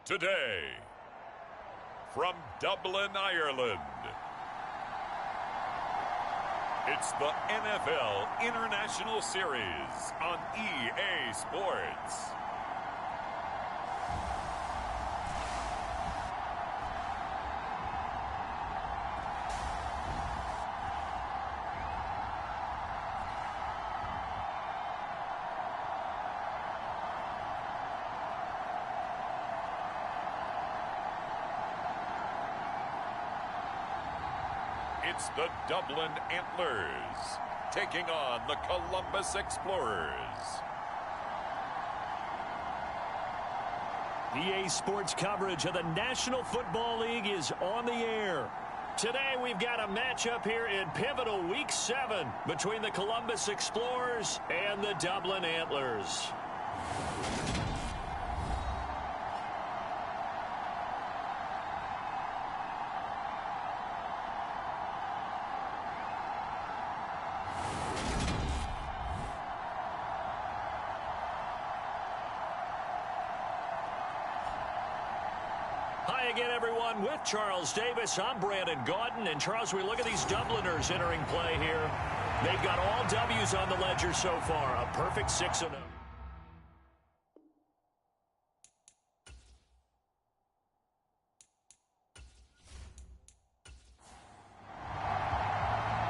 today, from Dublin, Ireland, it's the NFL International Series on EA Sports. It's the Dublin Antlers taking on the Columbus Explorers. EA Sports coverage of the National Football League is on the air. Today we've got a matchup here in pivotal Week 7 between the Columbus Explorers and the Dublin Antlers. Hi again, everyone. With Charles Davis, I'm Brandon Gaudin. And Charles, we look at these Dubliners entering play here. They've got all W's on the ledger so far. A perfect 6-0.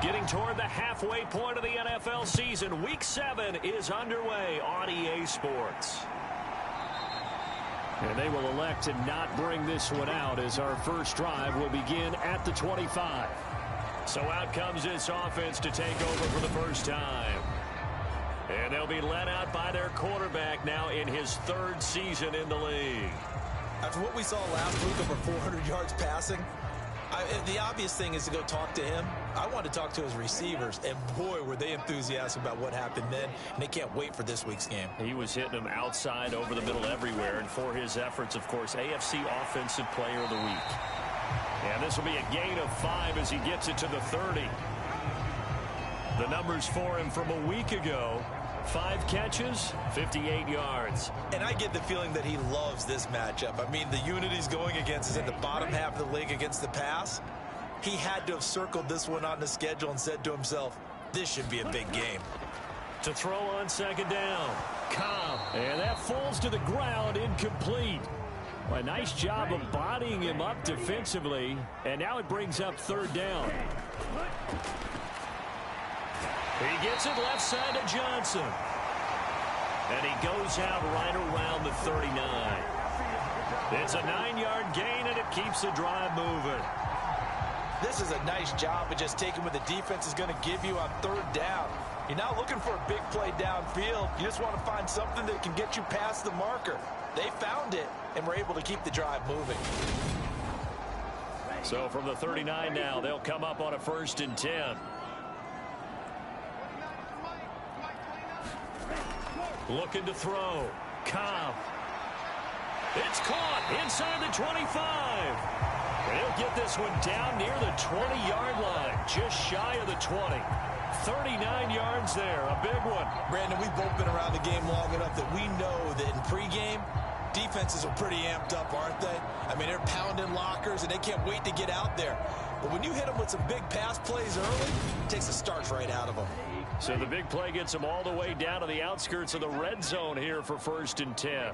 Getting toward the halfway point of the NFL season, Week 7 is underway on EA Sports. And they will elect to not bring this one out as our first drive will begin at the 25. So out comes this offense to take over for the first time. And they'll be led out by their quarterback now in his 3rd season in the league. After what we saw last week, over 400 yards passing, the obvious thing is to go talk to him. I want to talk to his receivers, and boy, were they enthusiastic about what happened then, and they can't wait for this week's game. He was hitting them outside, over the middle, everywhere, and for his efforts, of course, AFC Offensive Player of the Week. And this will be a gain of 5 as he gets it to the 30. The numbers for him from a week ago: 5 catches, 58 yards. And I get the feeling that he loves this matchup. I mean, the unit he's going against is in the bottom half of the league against the pass. He had to have circled this one on the schedule and said to himself, this should be a big game. To throw on 2nd down, Cobb. And that falls to the ground, incomplete. Well, a nice job of bodying him up defensively. And now it brings up 3rd down. He gets it left side to Johnson. And he goes out right around the 39. It's a 9-yard gain, and it keeps the drive moving. This is a nice job of just taking what the defense is going to give you on 3rd down. You're not looking for a big play downfield. You just want to find something that can get you past the marker. They found it, and were able to keep the drive moving. So from the 39 now, they'll come up on a 1st and 10. Looking to throw. Cobb. It's caught inside the 25. He'll get this one down near the 20-yard line, just shy of the 20. 39 yards there, a big one. Brandon, we've both been around the game long enough that we know that in pregame, defenses are pretty amped up, aren't they? I mean, they're pounding lockers, and they can't wait to get out there. But when you hit them with some big pass plays early, it takes the starch right out of them. So the big play gets him all the way down to the outskirts of the red zone here for 1st and 10.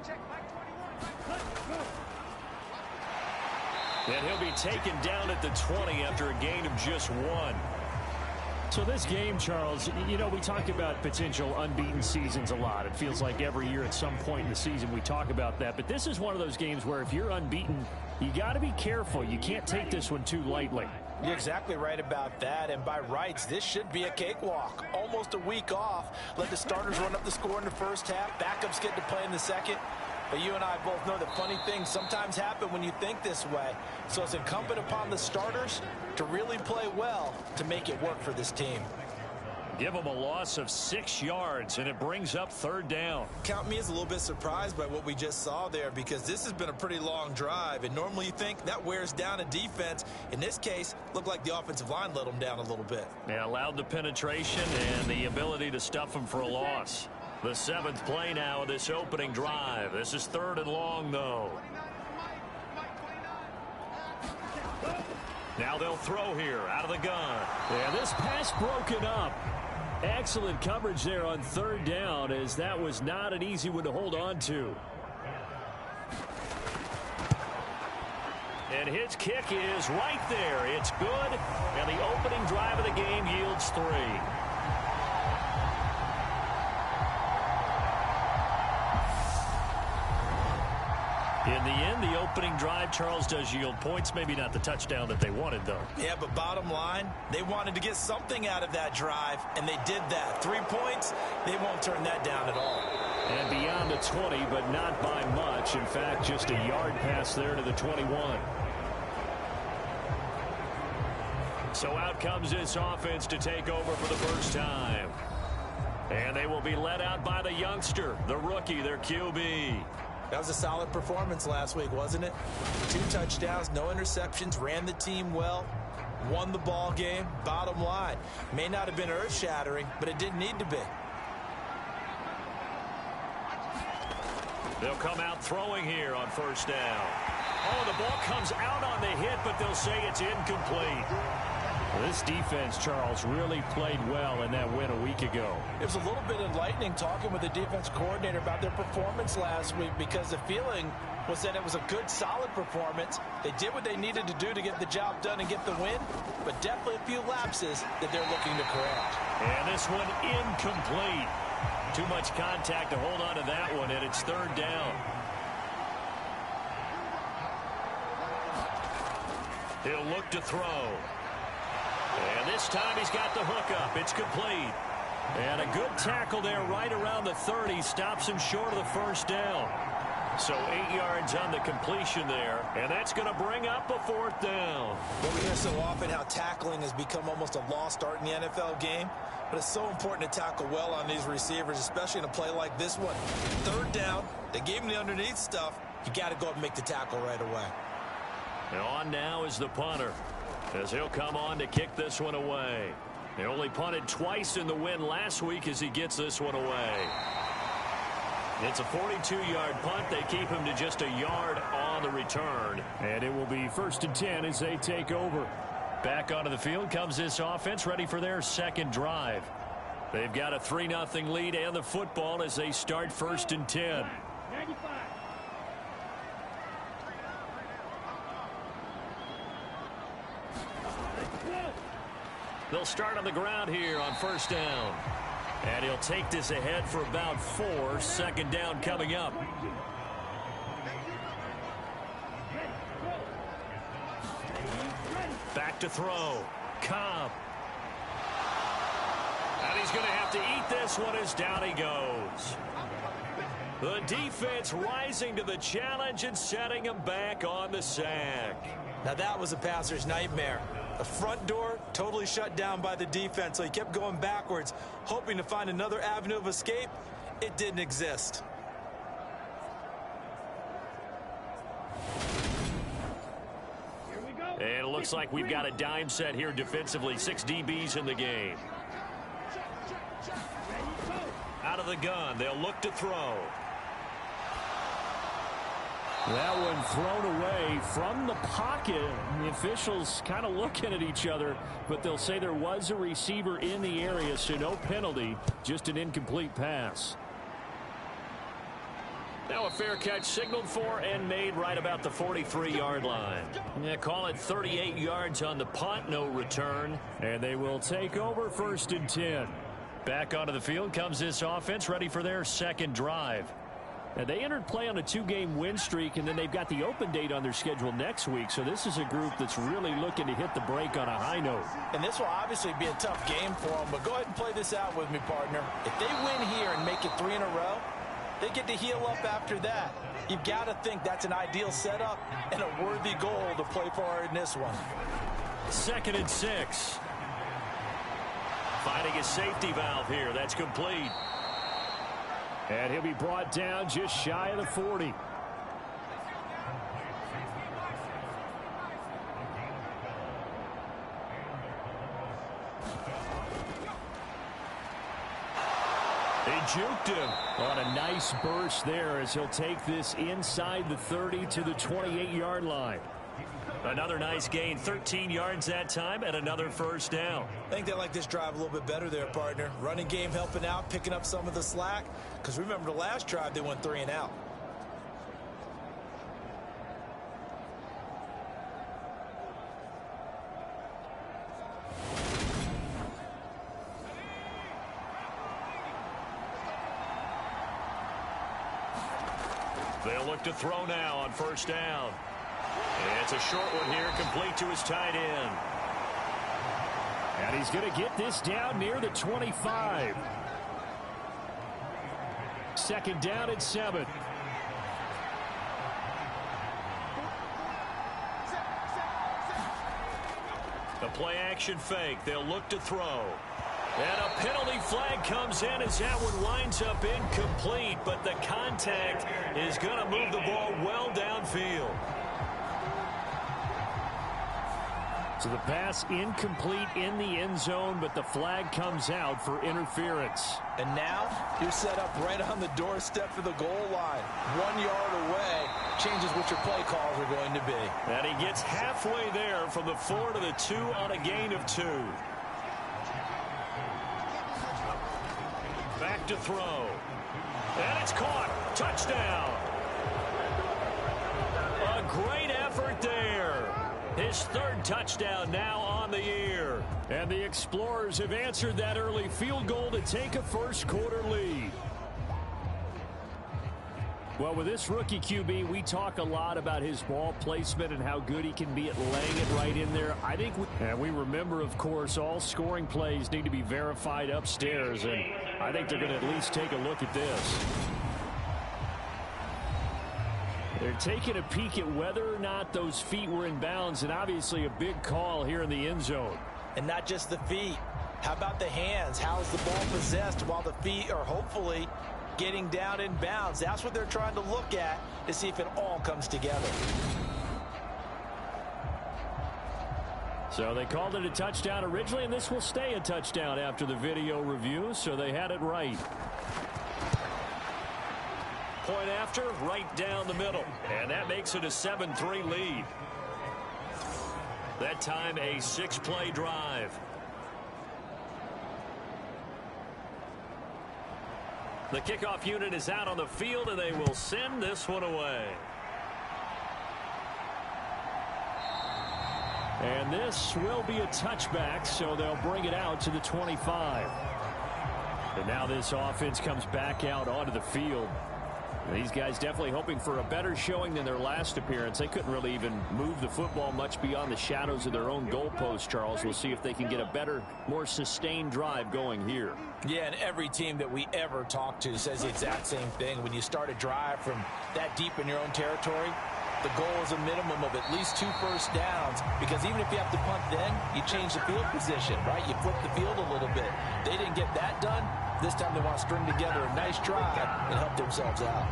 And he'll be taken down at the 20 after a gain of just 1. So this game, Charles, you know, we talk about potential unbeaten seasons a lot. It feels like every year at some point in the season we talk about that. But this is one of those games where if you're unbeaten, you got to be careful. You can't take this one too lightly. You're exactly right about that, and by rights, this should be a cakewalk. Almost a week off. Let the starters run up the score in the 1st half. Backups get to play in the 2nd. But you and I both know that funny things sometimes happen when you think this way. So it's incumbent upon the starters to really play well to make it work for this team. Give them a loss of 6 yards, and it brings up 3rd down. Count me as a little bit surprised by what we just saw there, because this has been a pretty long drive, and normally you think that wears down a defense. In this case, looked like the offensive line let them down a little bit. Yeah, allowed the penetration and the ability to stuff them for a loss. The 7th play now of this opening drive. This is 3rd and long, though. Now they'll throw here out of the gun. And this pass broken up. Excellent coverage there on third down, as that was not an easy one to hold on to. And his kick is right there. It's good. And the opening drive of the game yields 3. In the end, the opening drive, Charles, does yield points. Maybe not the touchdown that they wanted, though. Yeah, but bottom line, they wanted to get something out of that drive, and they did that. 3 points, they won't turn that down at all. And beyond the 20, but not by much. In fact, just a yard pass there to the 21. So out comes this offense to take over for the first time. And they will be led out by the youngster, the rookie, their QB. That was a solid performance last week, wasn't it? 2 touchdowns, no interceptions, ran the team well, won the ball game. Bottom line, may not have been earth-shattering, but it didn't need to be. They'll come out throwing here on first down. Oh, the ball comes out on the hit, but they'll say it's incomplete. This defense, Charles, really played well in that win a week ago. It was a little bit enlightening talking with the defense coordinator about their performance last week, because the feeling was that it was a good, solid performance. They did what they needed to do to get the job done and get the win, but definitely a few lapses that they're looking to correct. And this one incomplete. Too much contact to hold on to that one, and it's third down. He'll look to throw. And this time he's got the hook up. It's complete. And a good tackle there right around the 30. Stops him short of the first down. So 8 yards on the completion there. And that's going to bring up a fourth down. Well, we hear so often how tackling has become almost a lost art in the NFL game. But it's so important to tackle well on these receivers, especially in a play like this one. Third down, they gave him the underneath stuff. You got to go up and make the tackle right away. And on now is the punter, as he'll come on to kick this one away. They only punted twice in the win last week as he gets this one away. It's a 42-yard punt. They keep him to just a yard on the return. And it will be 1st and 10 as they take over. Back onto the field comes this offense, ready for their second drive. They've got a 3-0 lead and the football as they start 1st and 10. They'll start on the ground here on first down. And he'll take this ahead for about 4. 2nd down coming up. Back to throw. Cobb. And he's going to have to eat this one as down he goes. The defense rising to the challenge and setting him back on the sack. Now that was a passer's nightmare. The front door totally shut down by the defense, so he kept going backwards, hoping to find another avenue of escape. It didn't exist. And it looks like we've got a dime set here defensively. 6 DBs in the game. Out of the gun, they'll look to throw. That one thrown away from the pocket. The officials kind of looking at each other, but they'll say there was a receiver in the area, so no penalty, just an incomplete pass. Now a fair catch signaled for and made right about the 43-yard line. Yeah, call it 38 yards on the punt, no return. And they will take over 1st and 10. Back onto the field comes this offense, ready for their second drive. And they entered play on a 2-game win streak, and then they've got the open date on their schedule next week. So this is a group that's really looking to hit the break on a high note. And this will obviously be a tough game for them, but go ahead and play this out with me, partner. If they win here and make it 3 in a row, they get to heal up after that. You've got to think that's an ideal setup and a worthy goal to play for in this one. 2nd and 6. Finding a safety valve here. That's complete. And he'll be brought down just shy of the 40. They juked him. On a nice burst there as he'll take this inside the 30 to the 28-yard line. Another nice gain, 13 yards that time, and another first down. I think they like this drive a little bit better there, partner. Running game helping out, picking up some of the slack. Because remember the last drive, they went 3 and out. They'll look to throw now on first down. It's a short one here, complete to his tight end. And he's going to get this down near the 25. Second down at 7. The play action fake. They'll look to throw. And a penalty flag comes in as that one winds up incomplete, but the contact is going to move the ball well downfield. So the pass incomplete in the end zone, but the flag comes out for interference. And now you're set up right on the doorstep for the goal line. 1 yard away changes what your play calls are going to be. And he gets halfway there from the 4 to the 2 on a gain of 2. Back to throw. And it's caught. Touchdown. A great effort there. His 3rd touchdown now on the year. And the Explorers have answered that early field goal to take a first quarter lead. Well, with this rookie QB, we talk a lot about his ball placement and how good he can be at laying it right in there. I think we remember, of course, all scoring plays need to be verified upstairs, and I think they're going to at least take a look at this. They're taking a peek at whether or not those feet were in bounds, and obviously a big call here in the end zone. And not just the feet. How about the hands? How is the ball possessed while the feet are hopefully getting down in bounds? That's what they're trying to look at to see if it all comes together. So they called it a touchdown originally, and this will stay a touchdown after the video review, so they had it right. Point after, right down the middle. And that makes it a 7-3 lead. That time a 6-play drive. The kickoff unit is out on the field, and they will send this one away. And this will be a touchback, so they'll bring it out to the 25. And now this offense comes back out onto the field. These guys definitely hoping for a better showing than their last appearance. They couldn't really even move the football much beyond the shadows of their own goalpost, Charles. We'll see if they can get a better, more sustained drive going here. Yeah, and every team that we ever talk to says the exact same thing. When you start a drive from that deep in your own territory, the goal is a minimum of at least 2 first downs, because even if you have to punt then, you change the field position, right? You flip the field a little bit. They didn't get that done. This time they want to string together a nice drive and help themselves out.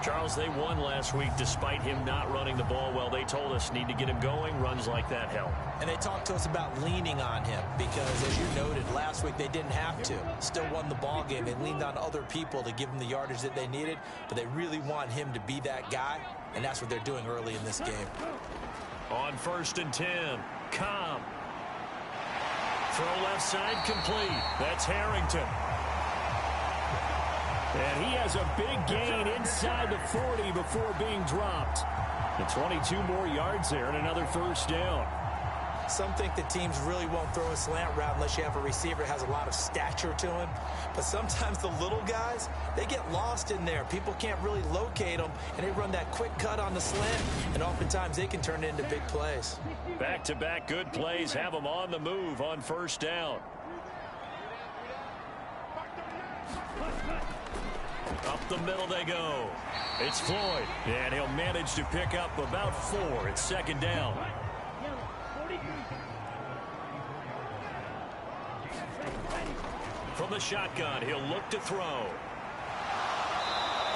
Charles, they won last week despite him not running the ball well. They told us need to get him going. Runs like that help. And they talked to us about leaning on him because, as you noted, last week they didn't have to. Still won the ball game. They leaned on other people to give them the yardage that they needed, but they really want him to be that guy, and that's what they're doing early in this game. On 1st and 10, Cobb. Throw left side complete. That's Harrington. And he has a big gain inside the 40 before being dropped. And 22 more yards there and another first down. Some think the teams really won't throw a slant route unless you have a receiver that has a lot of stature to him. But sometimes the little guys, they get lost in there. People can't really locate them, and they run that quick cut on the slant, and oftentimes they can turn it into big plays. Back-to-back good plays have them on the move on first down. Up the middle they go. It's Floyd, and he'll manage to pick up about 4. It's 2nd down. From the shotgun, he'll look to throw.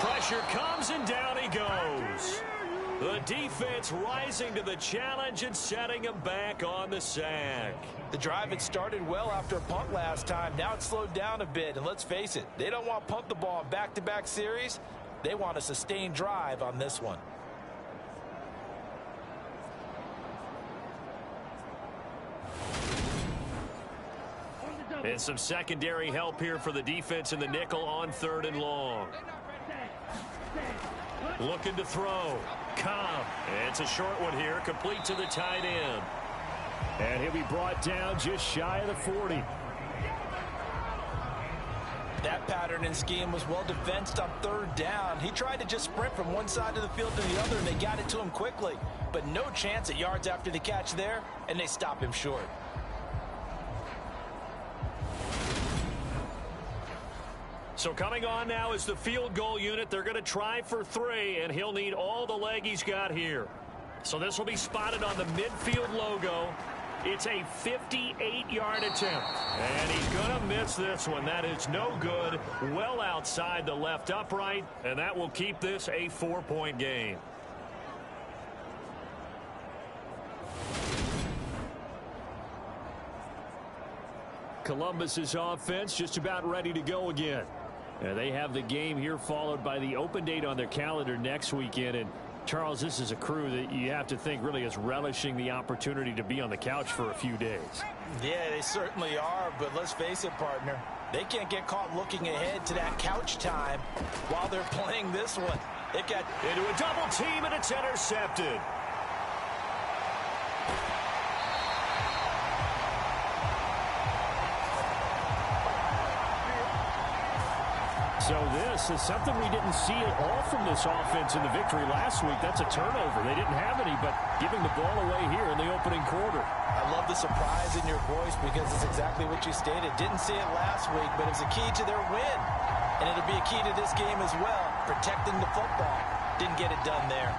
Pressure comes, and down he goes. The defense rising to the challenge and setting him back on the sack. The drive had started well after a punt last time. Now it's slowed down a bit, and let's face it, they don't want to punt the ball in back-to-back series. They want a sustained drive on this one. And some secondary help here for the defense in the nickel on 3rd and long. Looking to throw. Cobb. It's a short one here, complete to the tight end. And he'll be brought down just shy of the 40. That pattern and scheme was well defensed on 3rd down. He tried to just sprint from one side of the field to the other, and they got it to him quickly. But no chance at yards after the catch there, and they stop him short. So coming on now is the field goal unit. They're going to try for 3, and he'll need all the leg he's got here. So this will be spotted on the midfield logo. It's a 58-yard attempt. And he's going to miss this one. That is no good. Well outside the left upright, and that will keep this a 4-point game. Columbus's offense just about ready to go again. They have the game here followed by the open date on their calendar next weekend. And Charles, this is a crew that you have to think really is relishing the opportunity to be on the couch for a few days. Yeah, they certainly are, but let's face it, partner. They can't get caught looking ahead to that couch time while they're playing this one. They've got into a double team, and it's intercepted. So this is something we didn't see at all from this offense in the victory last week. That's a turnover. They didn't have any, but giving the ball away here in the opening quarter. I love the surprise in your voice because it's exactly what you stated. Didn't see it last week, but it was a key to their win. And it'll be a key to this game as well, protecting the football. Didn't get it done there.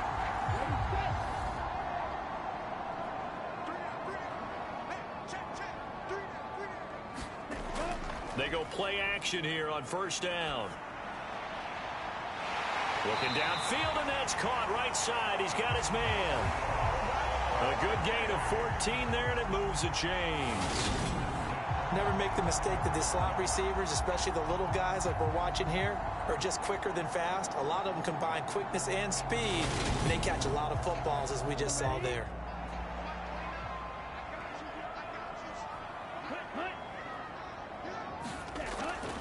They go play action here on 1st down. Looking downfield, and that's caught right side. He's got his man. A good gain of 14 there, and it moves the chains. Never make the mistake that the slot receivers, especially the little guys like we're watching here, are just quicker than fast. A lot of them combine quickness and speed, and they catch a lot of footballs, as we just saw there.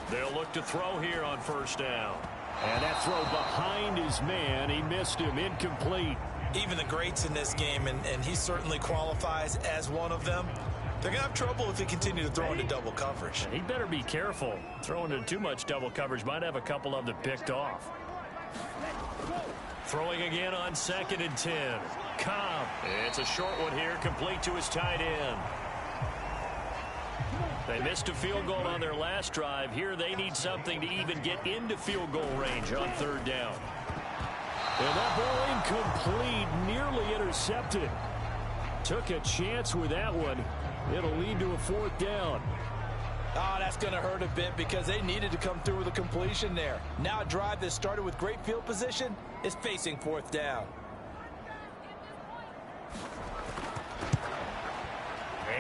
They'll look to throw here on 1st down. And that throw behind his man. He missed him. Incomplete. Even the greats in this game, and he certainly qualifies as one of them, they're going to have trouble if they continue to throw into double coverage. He better be careful. Throwing into too much double coverage might have a couple of them picked off. Throwing again on 2nd and 10. Cobb. It's a short one here, complete to his tight end. They missed a field goal on their last drive. Here they need something to even get into field goal range on 3rd down. And that ball incomplete, nearly intercepted. Took a chance with that one. It'll lead to a 4th down. Oh, that's going to hurt a bit because they needed to come through with a completion there. Now a drive that started with great field position is facing 4th down.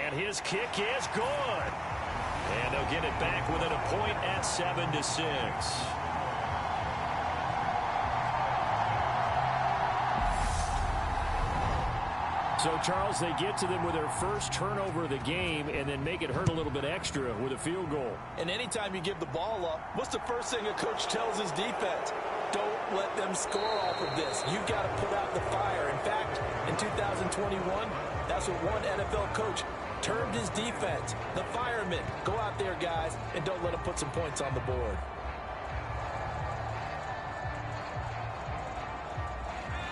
And his kick is good. And they'll get it back within a point at 7-6. So, Charles, they get to them with their first turnover of the game and then make it hurt a little bit extra with a field goal. And anytime you give the ball up, what's the first thing a coach tells his defense? Don't let them score off of this. You've got to put out the fire. In fact, in 2021, that's what one NFL coach termed his defense. The firemen. Go out there, guys, and don't let them put some points on the board.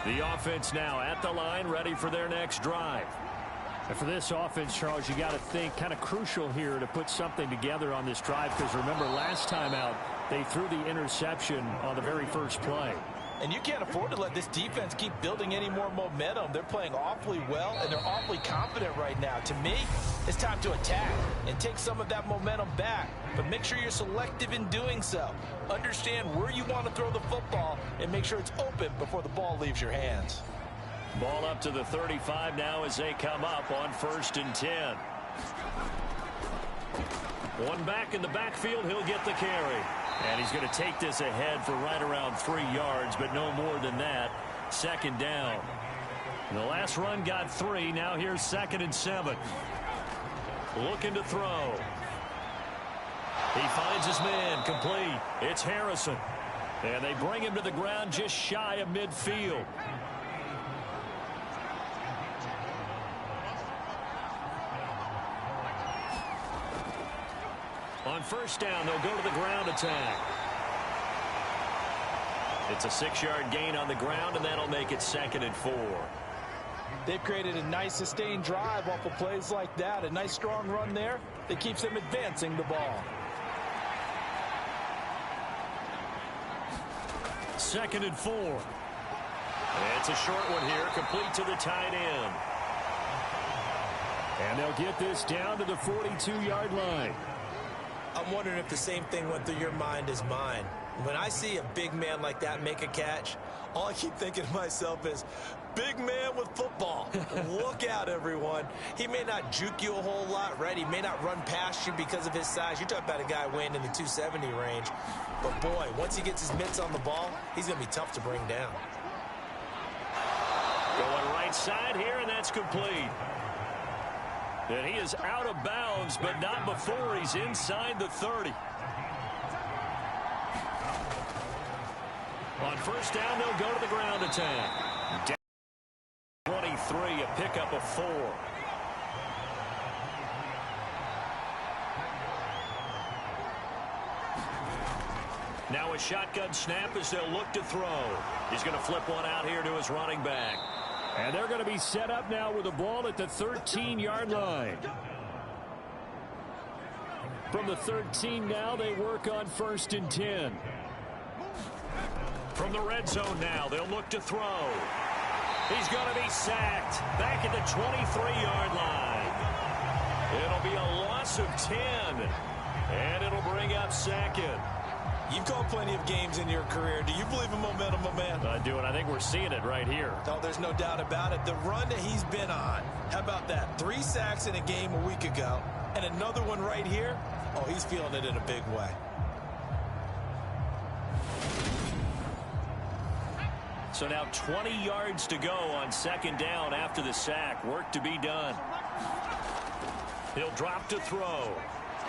The offense now at the line, ready for their next drive. And for this offense, Charles, you got to think kind of crucial here to put something together on this drive because remember last time out, they threw the interception on the very first play. And you can't afford to let this defense keep building any more momentum. They're playing awfully well, and they're awfully confident right now. To me, it's time to attack and take some of that momentum back. But make sure you're selective in doing so. Understand where you want to throw the football and make sure it's open before the ball leaves your hands. Ball up to the 35 now as they come up on 1st and 10. One back in the backfield, he'll get the carry. And he's going to take this ahead for right around 3 yards, but no more than that. 2nd down. The last run got 3. Now here's 2nd and 7. Looking to throw. He finds his man, complete. It's Harrison. And they bring him to the ground just shy of midfield. On first down, they'll go to the ground attack. It's a 6-yard gain on the ground, and that'll make it 2nd and 4. They've created a nice sustained drive off of plays like that. A nice strong run there that keeps them advancing the ball. 2nd and 4. It's a short one here, complete to the tight end. And they'll get this down to the 42-yard line. I'm wondering if the same thing went through your mind as mine. When I see a big man like that make a catch, all I keep thinking to myself is, big man with football. Look out, everyone. He may not juke you a whole lot, right? He may not run past you because of his size. You're talking about a guy weighing in the 270 range. But, boy, once he gets his mitts on the ball, he's going to be tough to bring down. Going right side here, and that's complete. And he is out of bounds, but not before he's inside the 30. On first down, they'll go to the ground attack. Down 23, a pickup of 4. Now a shotgun snap as they'll look to throw. He's going to flip one out here to his running back. And they're going to be set up now with the ball at the 13-yard line. From the 13 now, they work on 1st and 10. From the red zone now, they'll look to throw. He's going to be sacked back at the 23-yard line. It'll be a loss of 10, and it'll bring up 2nd. You've called plenty of games in your career. Do you believe in momentum, my man? I do, and I think we're seeing it right here. No, there's no doubt about it. The run that he's been on, how about that? 3 sacks in a game a week ago, and another one right here. Oh, he's feeling it in a big way. So now 20 yards to go on 2nd down after the sack. Work to be done. He'll drop to throw.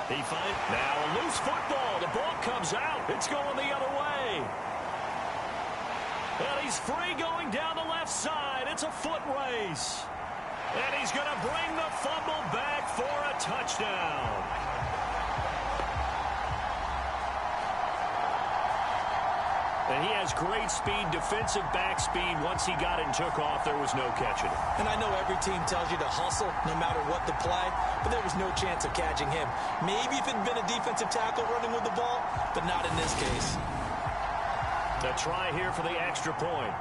He finds now a loose football. The ball comes out. It's going the other way. And he's free going down the left side. It's a foot race. And he's going to bring the fumble back for a touchdown. And he has great speed, defensive back speed. Once he got it and took off, there was no catching it. And I know every team tells you to hustle no matter what the play, but there was no chance of catching him. Maybe if it had been a defensive tackle running with the ball, but not in this case. The try here for the extra point.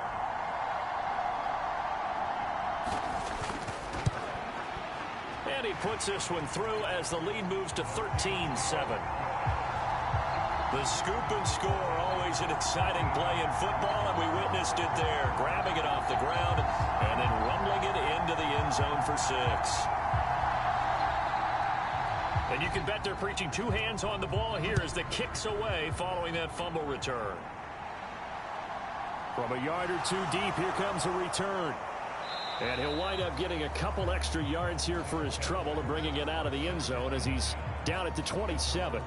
And he puts this one through as the lead moves to 13-7. The scoop and score, always an exciting play in football, and we witnessed it there, grabbing it off the ground and then rumbling it into the end zone for 6. And you can bet they're preaching 2 hands on the ball here as the kick's away following that fumble return. From a yard or 2 deep, here comes a return. And he'll wind up getting a couple extra yards here for his trouble and bringing it out of the end zone as he's down at the 27.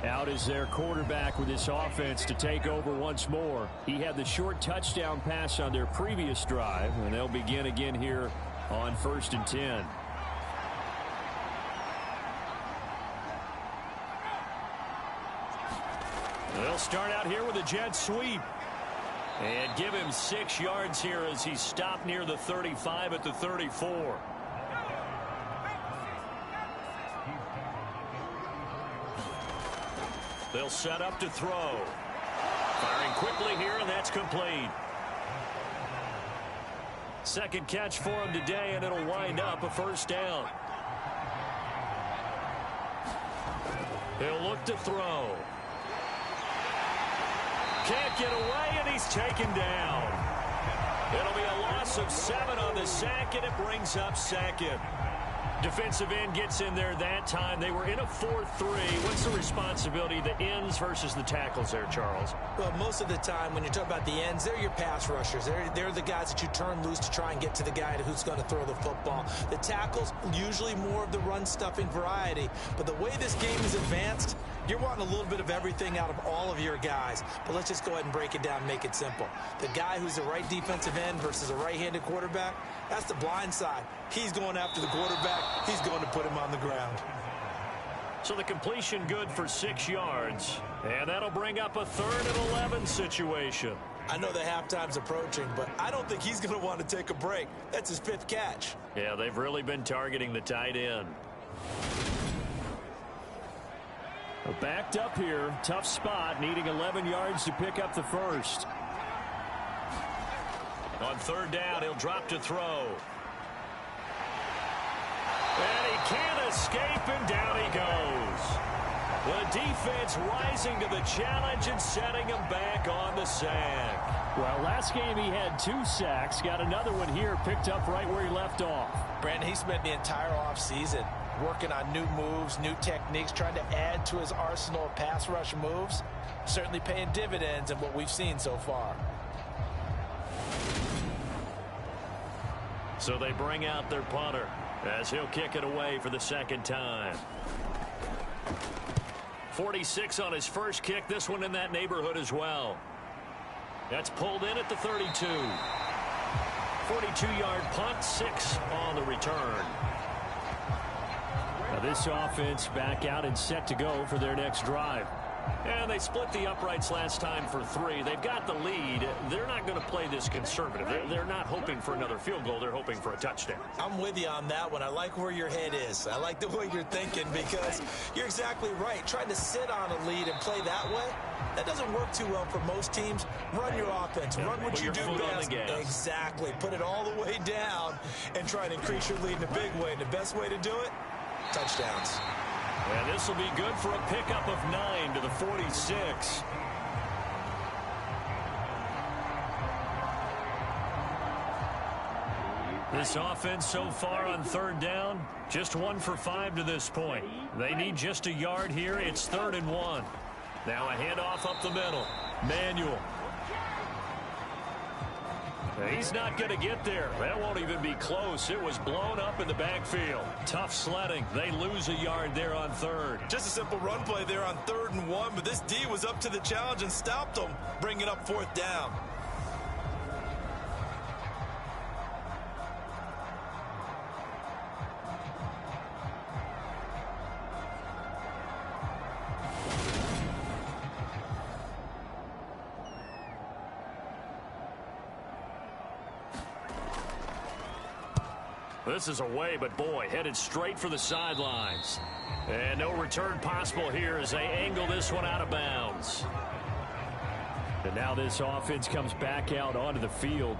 Out is their quarterback with this offense to take over once more. He had the short touchdown pass on their previous drive, and they'll begin again here on 1st and 10. They'll start out here with a jet sweep. And give him 6 yards here as he stopped near the 35 at the 34. They'll set up to throw. Firing quickly here, and that's complete. Second catch for him today, and it'll wind up a 1st down. He'll look to throw. Can't get away, and he's taken down. It'll be a loss of 7 on the sack, and it brings up 2nd. Defensive end gets in there that time. They were in a 4-3. What's the responsibility of the ends versus the tackles there, Charles? Well, most of the time when you're talking about the ends, they're your pass rushers. They're the guys that you turn loose to try and get to the guy who's going to throw the football. The tackles, usually more of the run-stuffing variety. But the way this game is advanced, you're wanting a little bit of everything out of all of your guys. But let's just go ahead and break it down and make it simple. The guy who's the right defensive end versus a right-handed quarterback, that's the blind side. He's going after the quarterback. He's going to put him on the ground. So the completion good for 6 yards. And that'll bring up a 3rd and 11 situation. I know the halftime's approaching, but I don't think he's going to want to take a break. That's his 5th catch. Yeah, they've really been targeting the tight end. Backed up here. Tough spot. Needing 11 yards to pick up the first. On 3rd down, he'll drop to throw. And he can't escape, and down he goes. The defense rising to the challenge and setting him back on the sack. Well, last game he had 2 sacks. Got another one here, picked up right where he left off. Brandon, he spent the entire offseason working on new moves, new techniques, trying to add to his arsenal of pass rush moves. Certainly paying dividends in what we've seen so far. So they bring out their punter as he'll kick it away for the 2nd time. 46 on his first kick. This one in that neighborhood as well. That's pulled in at the 32. 42-yard punt, 6 on the return. Now this offense back out and set to go for their next drive. And they split the uprights last time for 3. They've got the lead. They're not going to play this conservative. They're not hoping for another field goal. They're hoping for a touchdown. I'm with you on that one. I like where your head is. I like the way you're thinking because you're exactly right. Trying to sit on a lead and play that way, that doesn't work too well for most teams. Run your offense. Run what you do best. Exactly. Put it all the way down and try and increase your lead in a big way. And the best way to do it, touchdowns. And this will be good for a pickup of 9 to the 46. This offense so far on 3rd down, just 1 for 5 to this point. They need just a yard here. It's 3rd and 1. Now a handoff up the middle. Manuel. He's not going to get there. That won't even be close. It was blown up in the backfield. Tough sledding. They lose a yard there on 3rd. Just a simple run play there on 3rd and 1, but this D was up to the challenge and stopped them, bringing up 4th down. This is away, but boy, headed straight for the sidelines. And no return possible here as they angle this one out of bounds. And now this offense comes back out onto the field.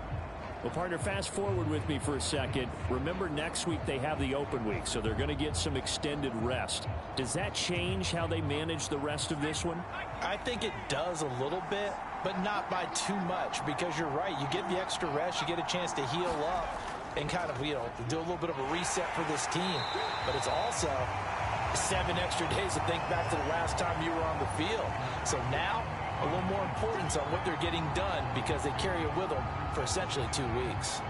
Well, partner, fast forward with me for a second. Remember, next week they have the open week, so they're going to get some extended rest. Does that change how they manage the rest of this one? I think it does a little bit, but not by too much, because you're right. You get the extra rest, you get a chance to heal up and kind of, do a little bit of a reset for this team. But it's also 7 extra days to think back to the last time you were on the field. So now, a little more importance on what they're getting done because they carry it with them for essentially 2 weeks.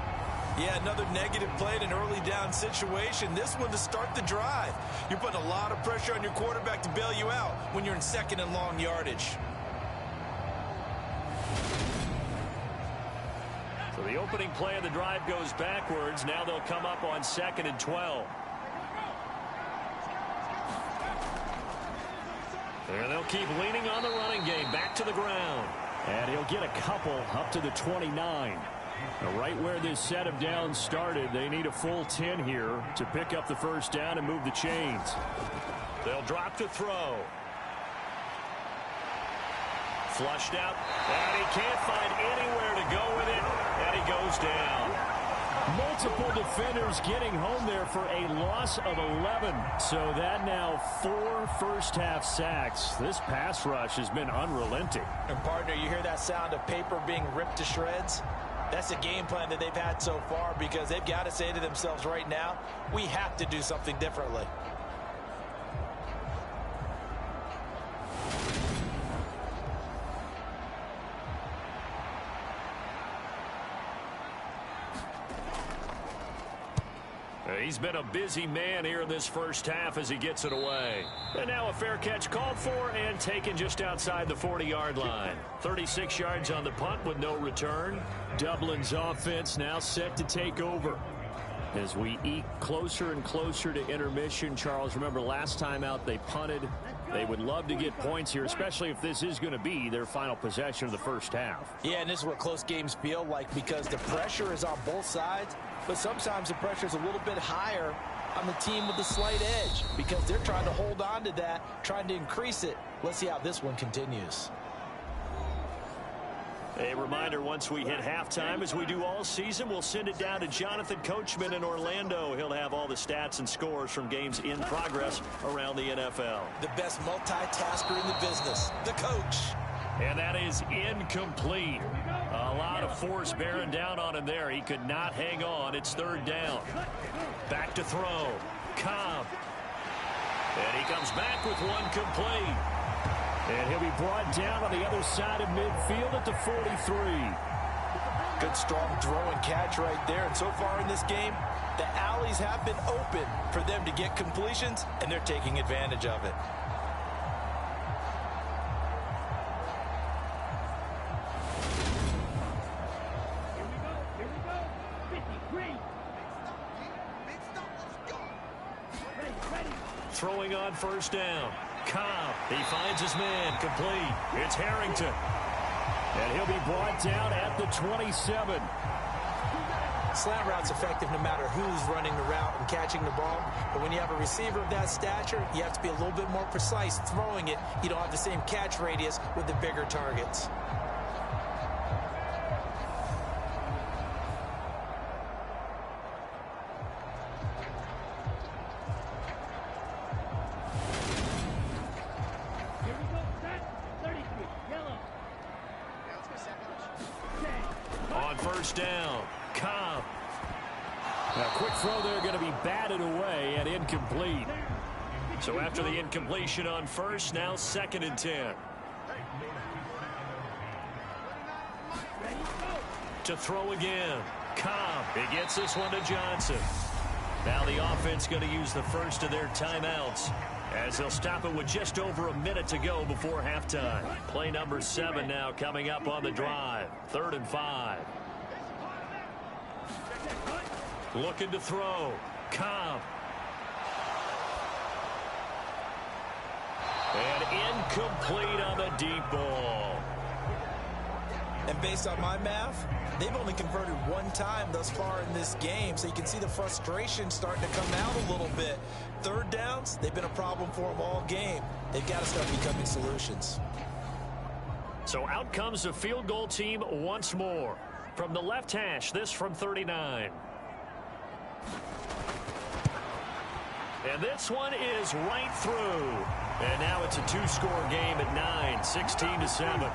Yeah, another negative play in an early down situation. This one to start the drive. You're putting a lot of pressure on your quarterback to bail you out when you're in 2nd and long yardage. So the opening play of the drive goes backwards. Now they'll come up on 2nd and 12. And they'll keep leaning on the running game. Back to the ground. And he'll get a couple up to the 29. Right where this set of downs started, they need a full 10 here to pick up the first down and move the chains. They'll drop to throw. Flushed out, and he can't find anywhere to go with it, and he goes down. Multiple defenders getting home there for a loss of 11. So that now 4 first-half sacks. This pass rush has been unrelenting. And, partner, you hear that sound of paper being ripped to shreds? That's a game plan that they've had so far because they've got to say to themselves right now, we have to do something differently. He's been a busy man here in this first half as he gets it away. And now a fair catch called for and taken just outside the 40-yard line. 36 yards on the punt with no return. Dublin's offense now set to take over. As we eke closer and closer to intermission, Charles, remember last time out they punted. They would love to get points here, especially if this is going to be their final possession of the first half. Yeah, and this is what close games feel like because the pressure is on both sides, but sometimes the pressure is a little bit higher on the team with the slight edge because they're trying to hold on to that, trying to increase it. Let's see how this one continues. A reminder, once we hit halftime, as we do all season, we'll send it down to Jonathan Coachman in Orlando. He'll have all the stats and scores from games in progress around the NFL. The best multitasker in the business, the coach. And that is incomplete. A lot of force bearing down on him there. He could not hang on. It's third down. Back to throw. Cobb. And he comes back with one complete. And he'll be brought down on the other side of midfield at the 43. Good strong throw and catch right there. And so far in this game, the alleys have been open for them to get completions, and they're taking advantage of it. Throwing on first down. Cobb, he finds his man, complete. It's Harrington. And he'll be brought down at the 27. Slant route's effective no matter who's running the route and catching the ball. But when you have a receiver of that stature, you have to be a little bit more precise throwing it. You don't have the same catch radius with the bigger targets. Down. Cobb. A quick throw there going to be batted away and incomplete. So after the incompletion on first, now 2nd and 10. To throw again. Cobb. He gets this one to Johnson. Now the offense going to use the first of their timeouts as they'll stop it with just over a minute to go before halftime. Play number 7 now coming up on the drive. 3rd and 5. Looking to throw. Cobb. And incomplete on the deep ball. And based on my math, they've only converted one time thus far in this game, so you can see the frustration starting to come out a little bit. Third downs, they've been a problem for them all game. They've got to start becoming solutions. So out comes the field goal team once more. From the left hash, this from 39. And this one is right through. And now it's a 2-score game at 9, 16-7.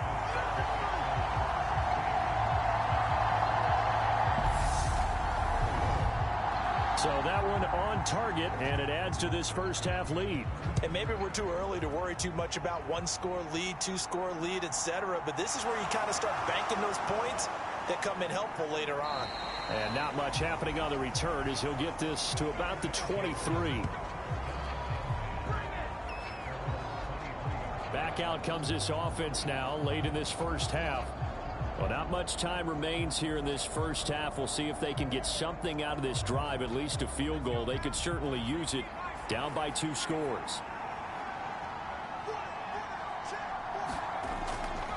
So that one on target, and it adds to this first half lead. And maybe we're too early to worry too much about 1-score lead, 2-score lead, etc. But this is where you kind of start banking those points that come in helpful later on. And not much happening on the return as he'll get this to about the 23. Back out comes this offense now late in this first half. Well, not much time remains here in this first half. We'll see if they can get something out of this drive, at least a field goal. They could certainly use it down by 2 scores.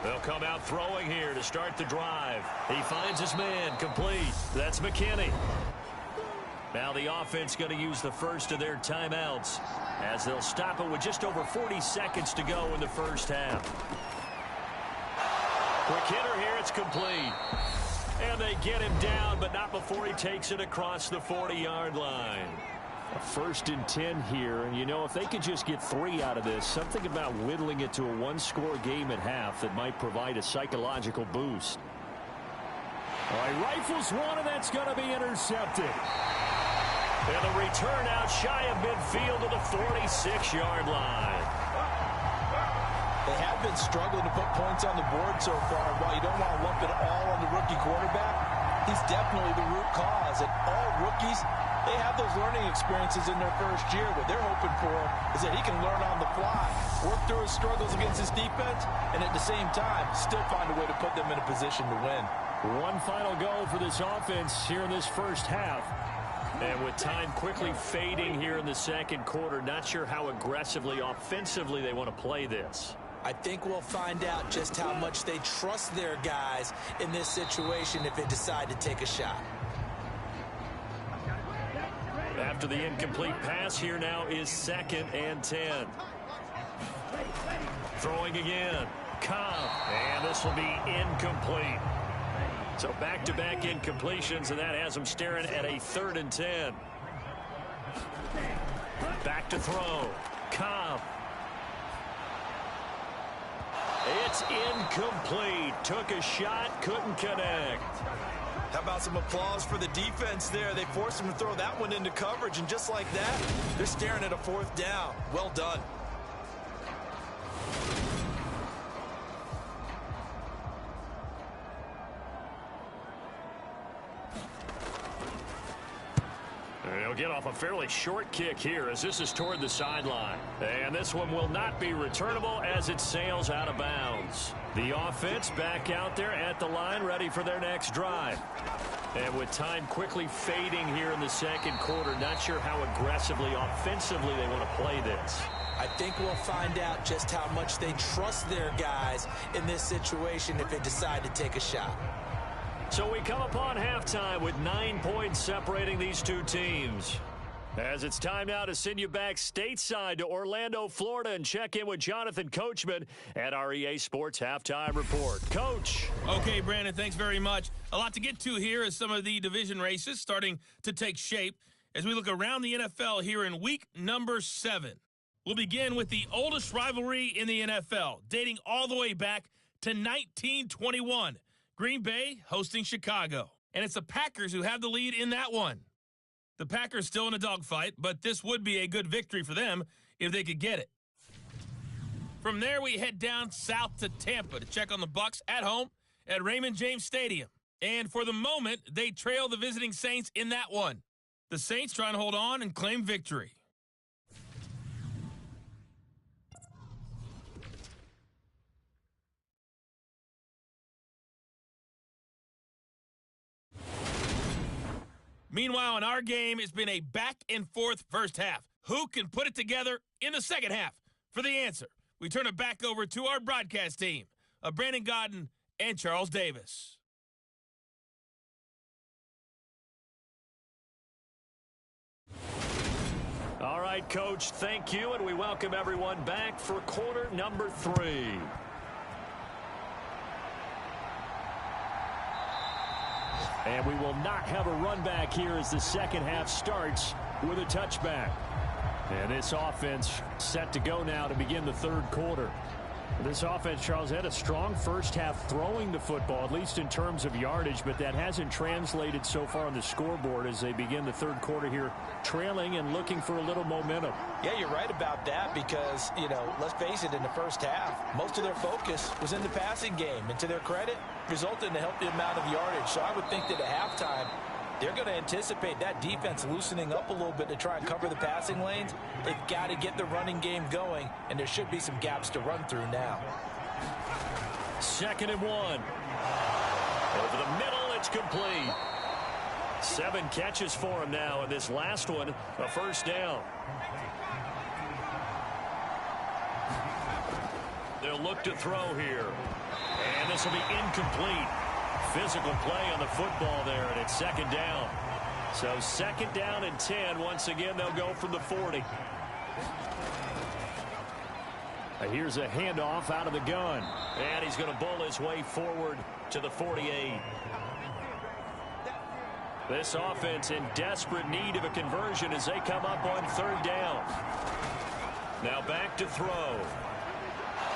They'll come out throwing here to start the drive. He finds his man, complete. That's McKinney. Now the offense going to use the first of their timeouts as they'll stop it with just over 40 seconds to go in the first half. Quick hitter here, it's complete. And they get him down, but not before he takes it across the 40-yard line. A 1st and 10 here, and you know, if they could just get 3 out of this, something about whittling it to a 1-score game at half that might provide a psychological boost. Well, he rifles one, and that's going to be intercepted. And the return out shy of midfield to the 46-yard line. They have been struggling to put points on the board so far. While you don't want to lump it all on the rookie quarterback, he's definitely the root cause. And all rookies, they have those learning experiences in their first year. What they're hoping for is that he can learn on the fly, work through his struggles against his defense, and at the same time, still find a way to put them in a position to win. One final go for this offense here in this first half. And with time quickly fading here in the second quarter, not sure how aggressively, offensively they want to play this. I think we'll find out just how much they trust their guys in this situation if they decide to take a shot. After the incomplete pass, here now is 2nd and 10. Throwing again. Cobb. And this will be incomplete. So back-to-back incompletions, and that has them staring at a 3rd and 10. Back to throw. Cobb. It's incomplete. Took a shot, couldn't connect. How about some applause for the defense there? They forced him to throw that one into coverage, and just like that, they're staring at a 4th down. Well done. He'll get off a fairly short kick here as this is toward the sideline. And this one will not be returnable as it sails out of bounds. The offense back out there at the line, ready for their next drive. And with time quickly fading here in the second quarter, not sure how aggressively, offensively they want to play this. I think we'll find out just how much they trust their guys in this situation if they decide to take a shot. So we come upon halftime with 9 points separating these two teams. As it's time now to send you back stateside to Orlando, Florida, and check in with Jonathan Coachman at our EA Sports Halftime Report. Coach. Okay, Brandon, thanks very much. A lot to get to here as some of the division races starting to take shape as we look around the NFL here in week number 7. We'll begin with the oldest rivalry in the NFL, dating all the way back to 1921. Green Bay hosting Chicago. And it's the Packers who have the lead in that one. The Packers still in a dogfight, but this would be a good victory for them if they could get it. From there, we head down south to Tampa to check on the Bucs at home at Raymond James Stadium. And for the moment, they trail the visiting Saints in that one. The Saints trying to hold on and claim victory. Meanwhile, in our game, it's been a back-and-forth first half. Who can put it together in the second half? For the answer, we turn it back over to our broadcast team of Brandon Godden and Charles Davis. All right, Coach, thank you, and we welcome everyone back for quarter number 3. And we will not have a run back here as the second half starts with a touchback. And this offense set to go now to begin the third quarter. This offense, Charles, had a strong first half throwing the football, at least in terms of yardage, but that hasn't translated so far on the scoreboard as they begin the third quarter here, trailing and looking for a little momentum. Yeah, you're right about that because, let's face it, in the first half, most of their focus was in the passing game. And to their credit, resulted in a healthy amount of yardage. So I would think that at halftime, they're going to anticipate that defense loosening up a little bit to try and cover the passing lanes. They've got to get the running game going, and there should be some gaps to run through now. 2nd and 1. Over the middle, it's complete. 7 catches for him now, and this last one, a first down. They'll look to throw here. And this will be incomplete. Physical play on the football there, and it's 2nd down. So 2nd down and 10. Once again, they'll go from the 40. Here's a handoff out of the gun. And he's going to bowl his way forward to the 48. This offense in desperate need of a conversion as they come up on 3rd down. Now back to throw.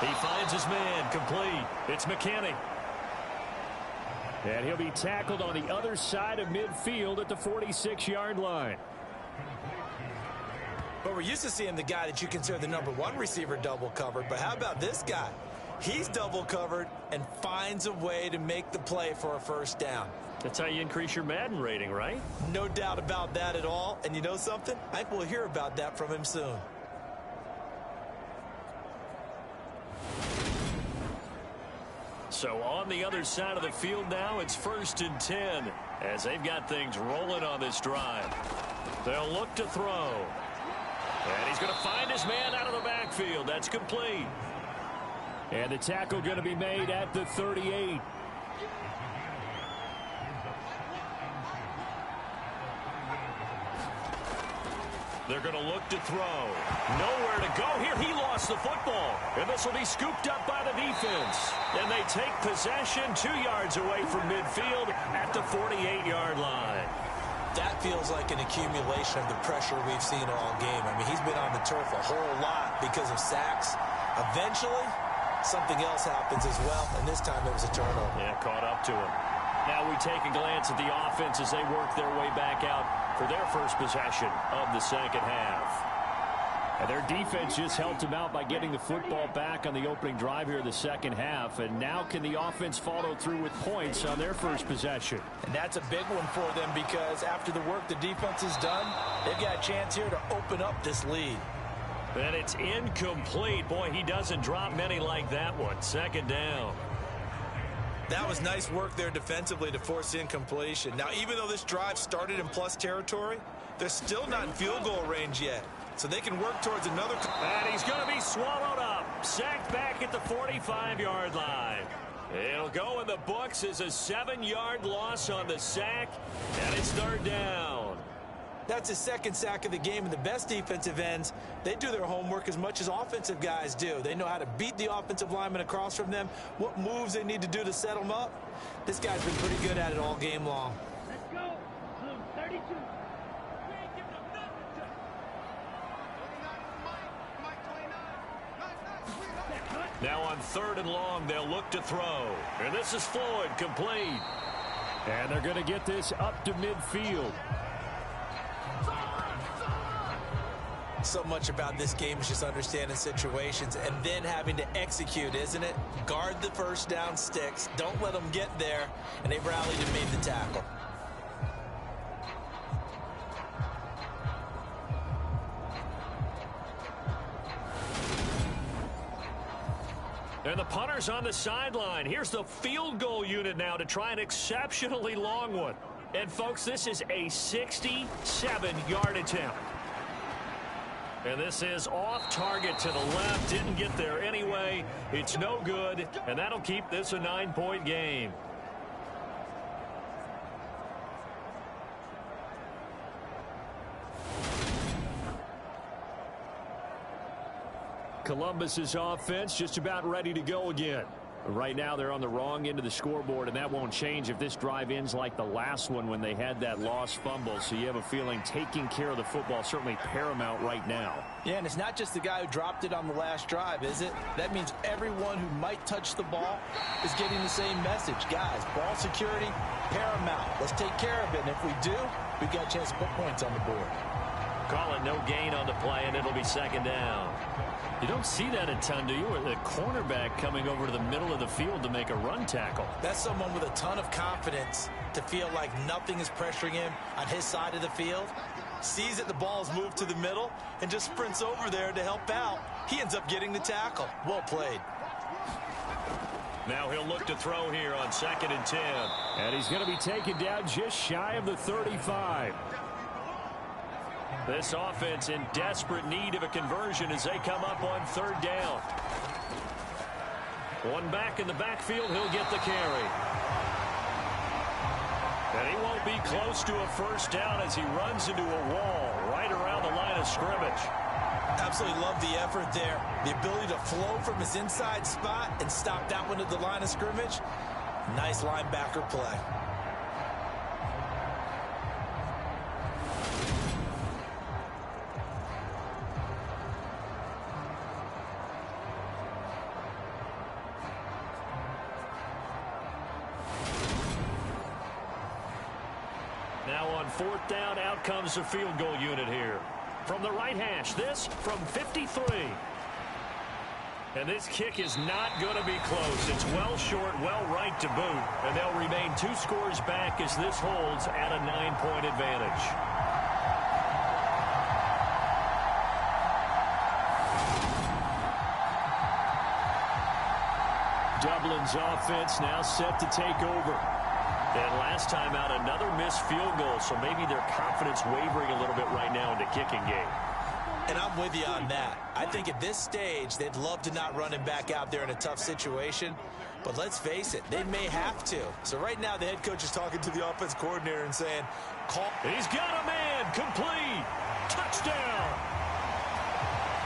He finds his man, complete. It's McKinney. And he'll be tackled on the other side of midfield at the 46-yard line. But we're used to seeing the guy that you consider the #1 receiver double covered. But how about this guy? He's double covered and finds a way to make the play for a first down. That's how you increase your Madden rating, right? No doubt about that at all. And you know something? I think we'll hear about that from him soon. So on the other side of the field now, it's 1st and 10 as they've got things rolling on this drive. They'll look to throw. And he's going to find his man out of the backfield. That's complete. And the tackle going to be made at the 38. They're going to look to throw. Nowhere to go here. He lost the football. And this will be scooped up by the defense. And they take possession 2 yards away from midfield at the 48-yard line. That feels like an accumulation of the pressure we've seen all game. I mean, he's been on the turf a whole lot because of sacks. Eventually, something else happens as well, and this time it was a turnover. Yeah, caught up to him. Now we take a glance at the offense as they work their way back out for their first possession of the second half. And their defense just helped them out by getting the football back on the opening drive here in the second half. And now can the offense follow through with points on their first possession? And that's a big one for them because after the work the defense has done, they've got a chance here to open up this lead. And it's incomplete. Boy, he doesn't drop many like that one. Second down. That was nice work there defensively to force incompletion. Now, even though this drive started in plus territory, they're still not in field goal range yet. So they can work towards another. And he's going to be swallowed up. Sacked back at the 45-yard line. It'll go in the books as a 7-yard loss on the sack. And it's 3rd down. That's his second sack of the game, and the best defensive ends, they do their homework as much as offensive guys do. They know how to beat the offensive lineman across from them, what moves they need to do to set them up. This guy's been pretty good at it all game long. Let's go. 32. Now on 3rd and long, they'll look to throw. And this is Floyd, complete. And they're going to get this up to midfield. So much about this game is just understanding situations and then having to execute, isn't it? Guard the first down sticks. Don't let them get there. And they rallied and made the tackle. And the punter's on the sideline. Here's the field goal unit now to try an exceptionally long one. And, folks, this is a 67-yard attempt. And this is off target to the left. Didn't get there anyway. It's no good. And that'll keep this a 9-point game. Columbus's offense just about ready to go again. Right now they're on the wrong end of the scoreboard, and that won't change if this drive ends like the last one when they had that lost fumble. So you have a feeling taking care of the football certainly paramount right now. Yeah, and it's not just the guy who dropped it on the last drive, is it? That means everyone who might touch the ball is getting the same message. Guys, ball security, paramount. Let's take care of it, and if we do, we've got a chance to put points on the board. Call it no gain on the play, and it'll be 2nd down. You don't see that a ton, do you? With a cornerback coming over to the middle of the field to make a run tackle. That's someone with a ton of confidence to feel like nothing is pressuring him on his side of the field. Sees that the ball's moved to the middle and just sprints over there to help out. He ends up getting the tackle. Well played. Now he'll look to throw here on 2nd and 10. And he's going to be taken down just shy of the 35. This offense in desperate need of a conversion as they come up on 3rd down. One back in the backfield, he'll get the carry. And he won't be close to a first down as he runs into a wall right around the line of scrimmage. Absolutely love the effort there. The ability to flow from his inside spot and stop that one at the line of scrimmage. Nice linebacker play. Now on 4th down, out comes the field goal unit here. From the right hash, this from 53. And this kick is not going to be close. It's well short, well right to boot. And they'll remain 2 scores back as this holds at a 9-point advantage. Dublin's offense now set to take over. And last time out, another missed field goal, so maybe their confidence wavering a little bit right now in the kicking game. And I'm with you on that. I think at this stage, they'd love to not run him back out there in a tough situation. But let's face it, they may have to. So right now, the head coach is talking to the offense coordinator and saying, call. He's got a man, complete, touchdown.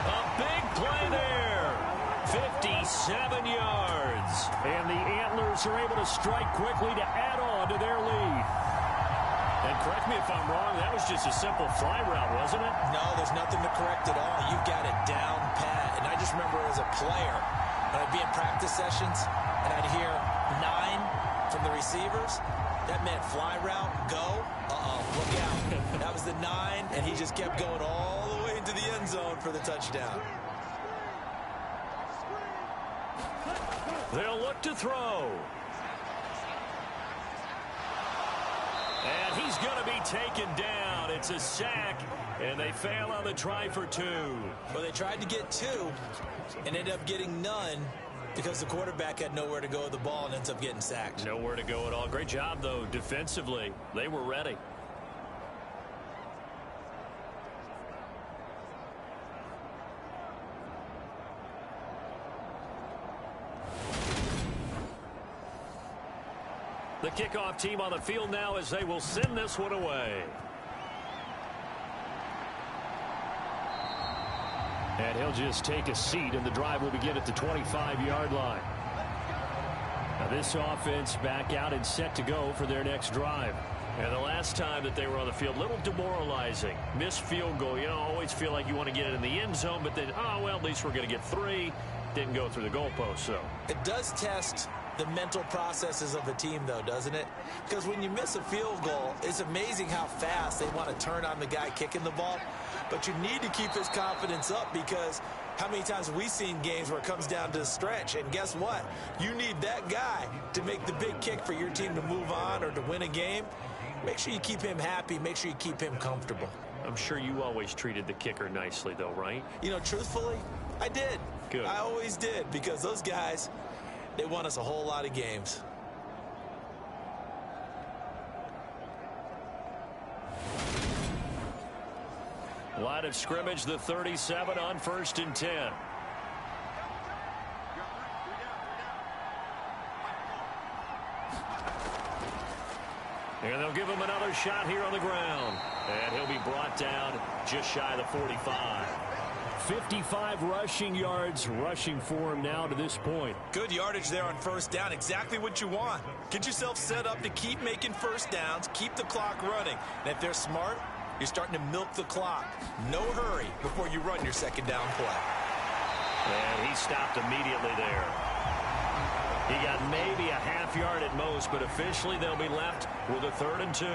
A big play there, 57 yards. And the Antlers are able to strike quickly to add on to their lead. And correct me if I'm wrong, that was just a simple fly route, wasn't it? No, there's nothing to correct at all. You've got it down pat. And I just remember as a player, when I'd be in practice sessions, and I'd hear 9 from the receivers, that meant fly route, go, look out. That was the 9, and he just kept going all the way into the end zone for the touchdown. They'll look to throw. And he's going to be taken down. It's a sack, and they fail on the try for 2. Well, they tried to get 2 and ended up getting none because the quarterback had nowhere to go with the ball and ends up getting sacked. Nowhere to go at all. Great job, though, defensively. They were ready. The kickoff team on the field now as they will send this one away. And he'll just take a seat, and the drive will begin at the 25-yard line. Now this offense back out and set to go for their next drive. And the last time that they were on the field, little demoralizing. Missed field goal. You know, always feel like you want to get it in the end zone, but then, oh, well, at least we're going to get 3. Didn't go through the goalpost, so. It does test the mental processes of a team, though, doesn't it? Because when you miss a field goal, it's amazing how fast they want to turn on the guy kicking the ball. But you need to keep his confidence up, because how many times have we seen games where it comes down to a stretch, and guess what? You need that guy to make the big kick for your team to move on or to win a game. Make sure you keep him happy. Make sure you keep him comfortable. I'm sure you always treated the kicker nicely, though, right? You know, truthfully, I did. Good. I always did, because those guys, they won us a whole lot of games. Line of scrimmage, the 37 on 1st and 10. And they'll give him another shot here on the ground. And he'll be brought down just shy of the 45. 55 rushing yards rushing for him now to this point. Good yardage there on 1st down. Exactly what you want. Get yourself set up to keep making 1st downs, keep the clock running. And if they're smart, you're starting to milk the clock. No hurry before you run your 2nd down play. And he stopped immediately there. He got maybe a half yard at most, but officially they'll be left with a 3rd and 2.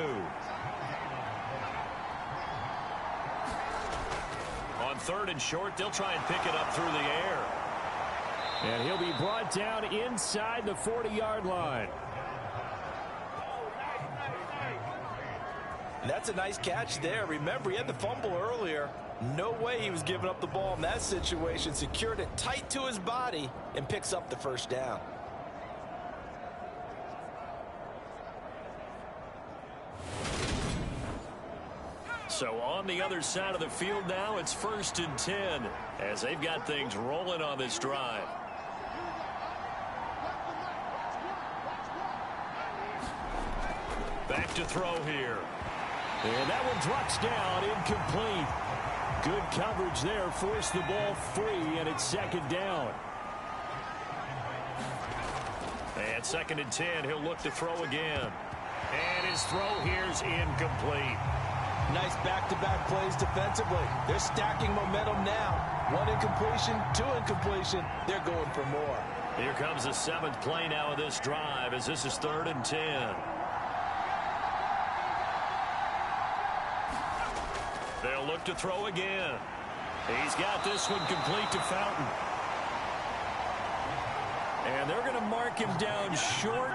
On 3rd and short, they'll try and pick it up through the air. And he'll be brought down inside the 40-yard line. That's a nice catch there. Remember, he had the fumble earlier. No way he was giving up the ball in that situation. Secured it tight to his body and picks up the 1st down. So on the other side of the field now, it's 1st and 10 as they've got things rolling on this drive. Back to throw here. And that one drops down, incomplete. Good coverage there, forced the ball free, and it's 2nd down. And 2nd and 10, he'll look to throw again. And his throw here's incomplete. Nice back-to-back plays defensively. They're stacking momentum now. 1 incompletion, 2 incompletion. They're going for more. Here comes the 7th play now of this drive as this is 3rd and 10. They'll look to throw again. He's got this one complete to Fountain. And they're going to mark him down short,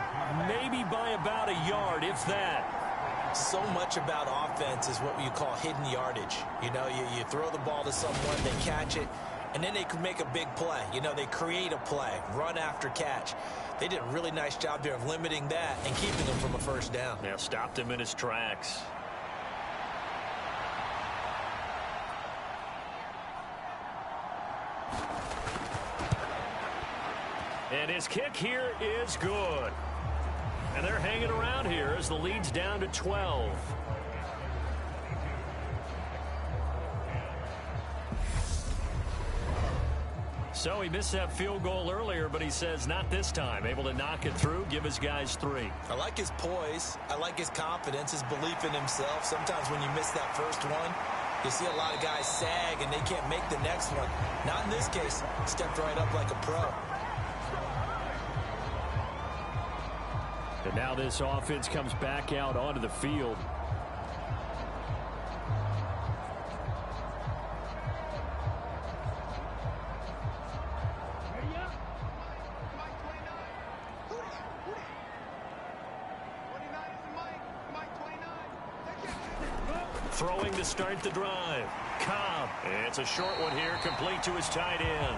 maybe by about a yard, if that. So much about offense is what you call hidden yardage. You know, you throw the ball to someone, they catch it, and then they can make a big play. You know, they create a play, run after catch. They did a really nice job there of limiting that and keeping him from a first down. Now stopped him in his tracks. And his kick here is good. And they're hanging around here as the lead's down to 12. So he missed that field goal earlier, but he says not this time. Able to knock it through, give his guys 3. I like his poise. I like his confidence, his belief in himself. Sometimes when you miss that first one, you see a lot of guys sag and they can't make the next one. Not in this case. Stepped right up like a pro. And now this offense comes back out onto the field. Throwing to start the drive. Cobb. It's a short one here, complete to his tight end.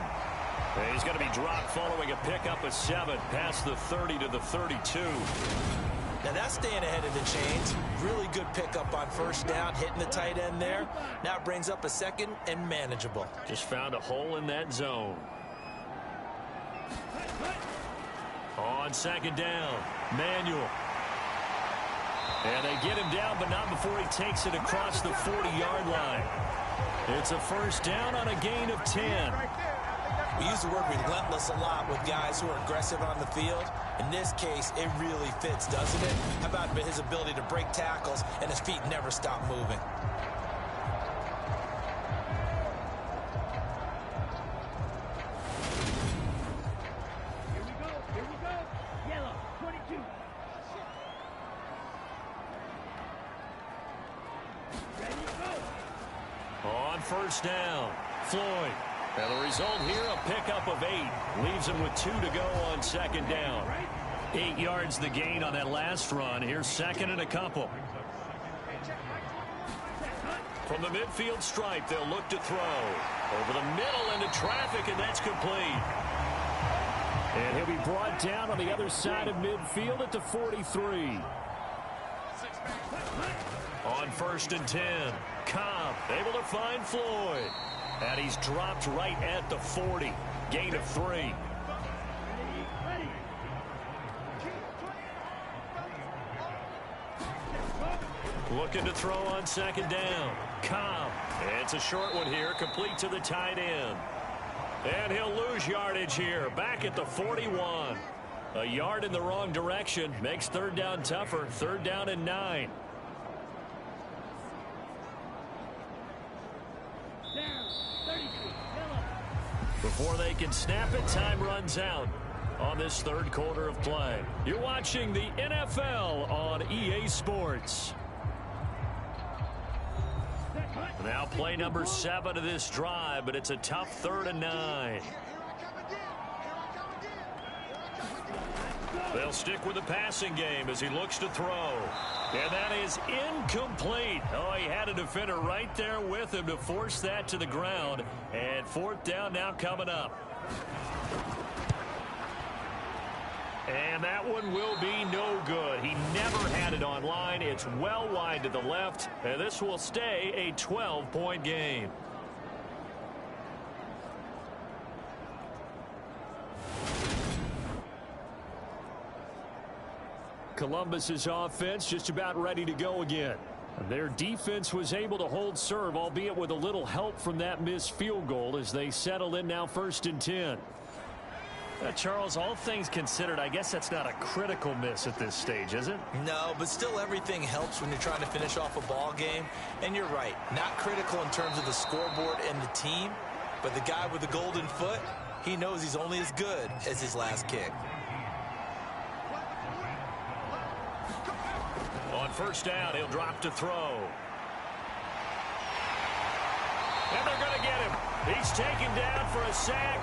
He's going to be dropped following a pickup of 7 past the 30 to the 32. Now that's staying ahead of the chains. Really good pickup on first down, hitting the tight end there. Now it brings up a second and manageable. Just found a hole in that zone. On second down, Manuel. And they get him down, but not before he takes it across the 40-yard line. It's a first down on a gain of 10. We use the word relentless a lot with guys who are aggressive on the field. In this case, it really fits, doesn't it? How about his ability to break tackles and his feet never stop moving? Here we go. Yellow, 22. Ready, go. On first down, Floyd. And the result here, a pickup of 8. Leaves him with 2 to go on second down. 8 yards the gain on that last run. Here's second and a couple. From the midfield stripe, they'll look to throw. Over the middle into traffic, and that's complete. And he'll be brought down on the other side of midfield at the 43. On first and 10, Cobb able to find Floyd. And he's dropped right at the 40. Gain of 3. Looking to throw on second down. Cobb. It's a short one here, complete to the tight end. And he'll lose yardage here, back at the 41. A yard in the wrong direction makes third down tougher. Third down and 9. Before they can snap it, time runs out on this third quarter of play. You're watching the NFL on EA Sports. Now play number 7 of this drive, but it's a tough 3rd and 9. They'll stick with the passing game as he looks to throw. And that is incomplete. Oh, he had a defender right there with him to force that to the ground. And 4th down now coming up. And that one will be no good. He never had it on line. It's well wide to the left. And this will stay a 12-point game. Columbus's offense just about ready to go again. Their defense was able to hold serve, albeit with a little help from that missed field goal as they settle in now 1st and 10. Charles, all things considered, I guess that's not a critical miss at this stage, is it? No, but still everything helps when you're trying to finish off a ball game. And you're right, not critical in terms of the scoreboard and the team, but the guy with the golden foot, he knows he's only as good as his last kick. On 1st down, he'll drop to throw. And they're going to get him. He's taken down for a sack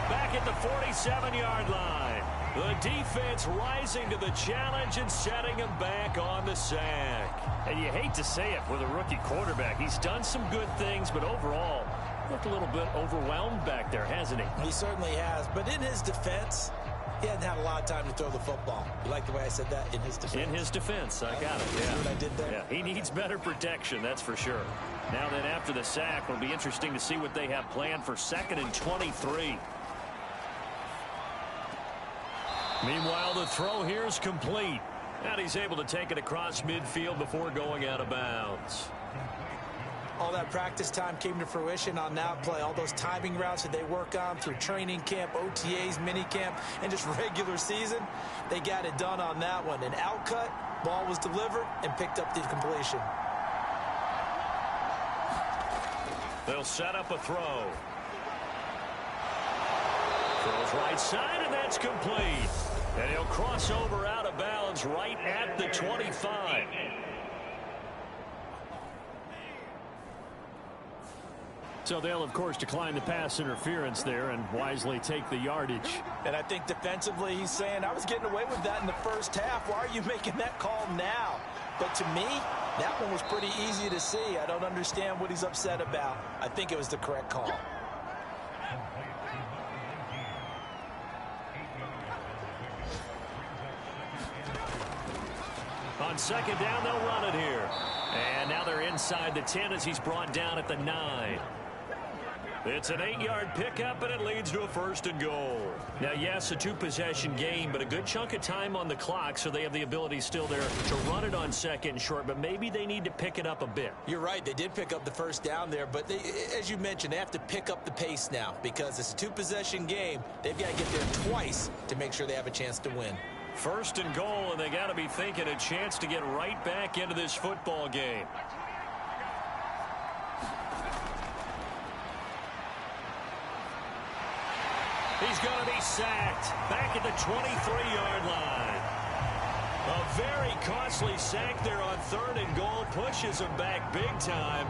back at the 47-yard line. The defense rising to the challenge and setting him back on the sack. And you hate to say it with a rookie quarterback. He's done some good things, but overall, looked a little bit overwhelmed back there, hasn't he? He certainly has. But in his defense, he hadn't had a lot of time to throw the football. You like the way I said that? In his defense. In his defense. I got it. See Yeah. what I did there? Yeah, he needs better protection, that's for sure. Now then, after the sack, it'll be interesting to see what they have planned for 2nd and 23. Meanwhile, the throw here is complete. And he's able to take it across midfield before going out of bounds. All that practice time came to fruition on that play. All those timing routes that they work on through training camp, OTAs, minicamp, and just regular season, they got it done on that one. An outcut, ball was delivered, and picked up the completion. They'll set up a throw. Throws right side, and that's complete. And he'll cross over out of bounds right at the 25. So they'll, of course, decline the pass interference there and wisely take the yardage. And I think defensively he's saying, I was getting away with that in the first half. Why are you making that call now? But to me, that one was pretty easy to see. I don't understand what he's upset about. I think it was the correct call. On 2nd down, they'll run it here. And now they're inside the 10 as he's brought down at the 9. It's an 8-yard pickup, and it leads to a 1st and goal. Now, yes, a 2-possession game, but a good chunk of time on the clock, so they have the ability still there to run it on 2nd and short, but maybe they need to pick it up a bit. You're right. They did pick up the 1st down there, but they, as you mentioned, they have to pick up the pace now because it's a 2-possession game. They've got to get there twice to make sure they have a chance to win. 1st and goal, and they got to be thinking a chance to get right back into this football game. He's going to be sacked back at the 23-yard line. A very costly sack there on 3rd and goal pushes him back big time.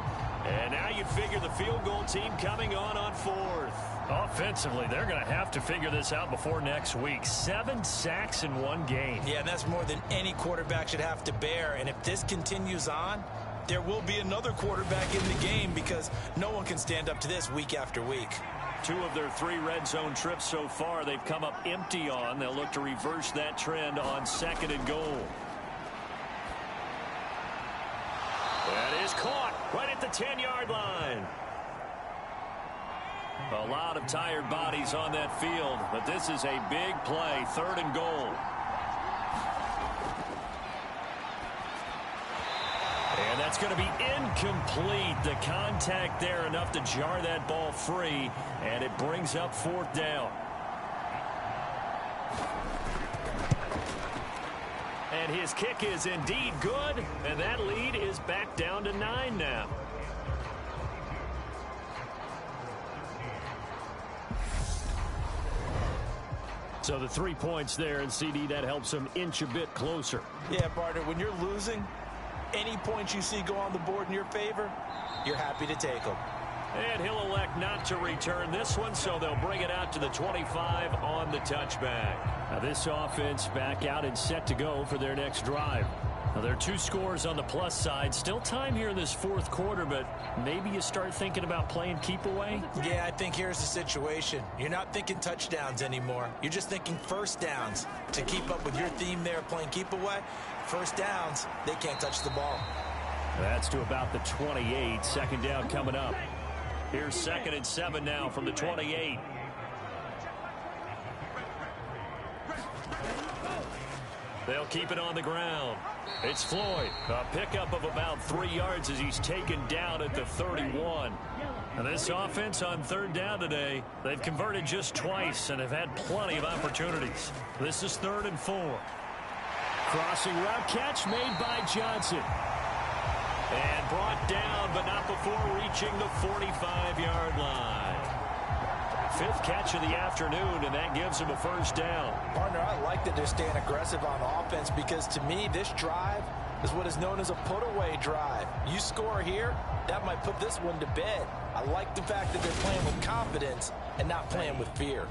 And now you'd figure the field goal team coming on 4th. Offensively, they're going to have to figure this out before next week. 7 sacks in one game. Yeah, and that's more than any quarterback should have to bear. And if this continues on, there will be another quarterback in the game because no one can stand up to this week after week. 2 of their 3 red zone trips so far they've come up empty on. They'll look to reverse that trend on 2nd and goal. That is caught right at the 10-yard line. A lot of tired bodies on that field, but this is a big play, 3rd and goal. And that's going to be incomplete. The contact there enough to jar that ball free, and it brings up 4th down. And his kick is indeed good, and that lead is back down to 9 now. So the 3 points there, and CD, that helps them inch a bit closer. Yeah, partner, when you're losing, any points you see go on the board in your favor, you're happy to take them. And he'll elect not to return this one, so they'll bring it out to the 25 on the touchback. Now this offense back out and set to go for their next drive. Now there are 2 scores on the plus side. Still time here in this 4th quarter, but maybe you start thinking about playing keep away? Yeah, I think here's the situation. You're not thinking touchdowns anymore. You're just thinking 1st downs. To keep up with your theme there, playing keep away, 1st downs, they can't touch the ball. That's to about the 28. 2nd down coming up. Here's 2nd and 7 now from the 28. They'll keep it on the ground. It's Floyd. A pickup of about 3 yards as he's taken down at the 31. And this offense on 3rd down today, they've converted just twice and have had plenty of opportunities. This is 3rd and 4. Crossing route catch made by Johnson. And brought down, but not before reaching the 45-yard line. 5th catch of the afternoon, and that gives him a 1st down. Partner, I like that they're staying aggressive on offense because to me, this drive is what is known as a put-away drive. You score here, that might put this one to bed. I like the fact that they're playing with confidence and not playing with fear.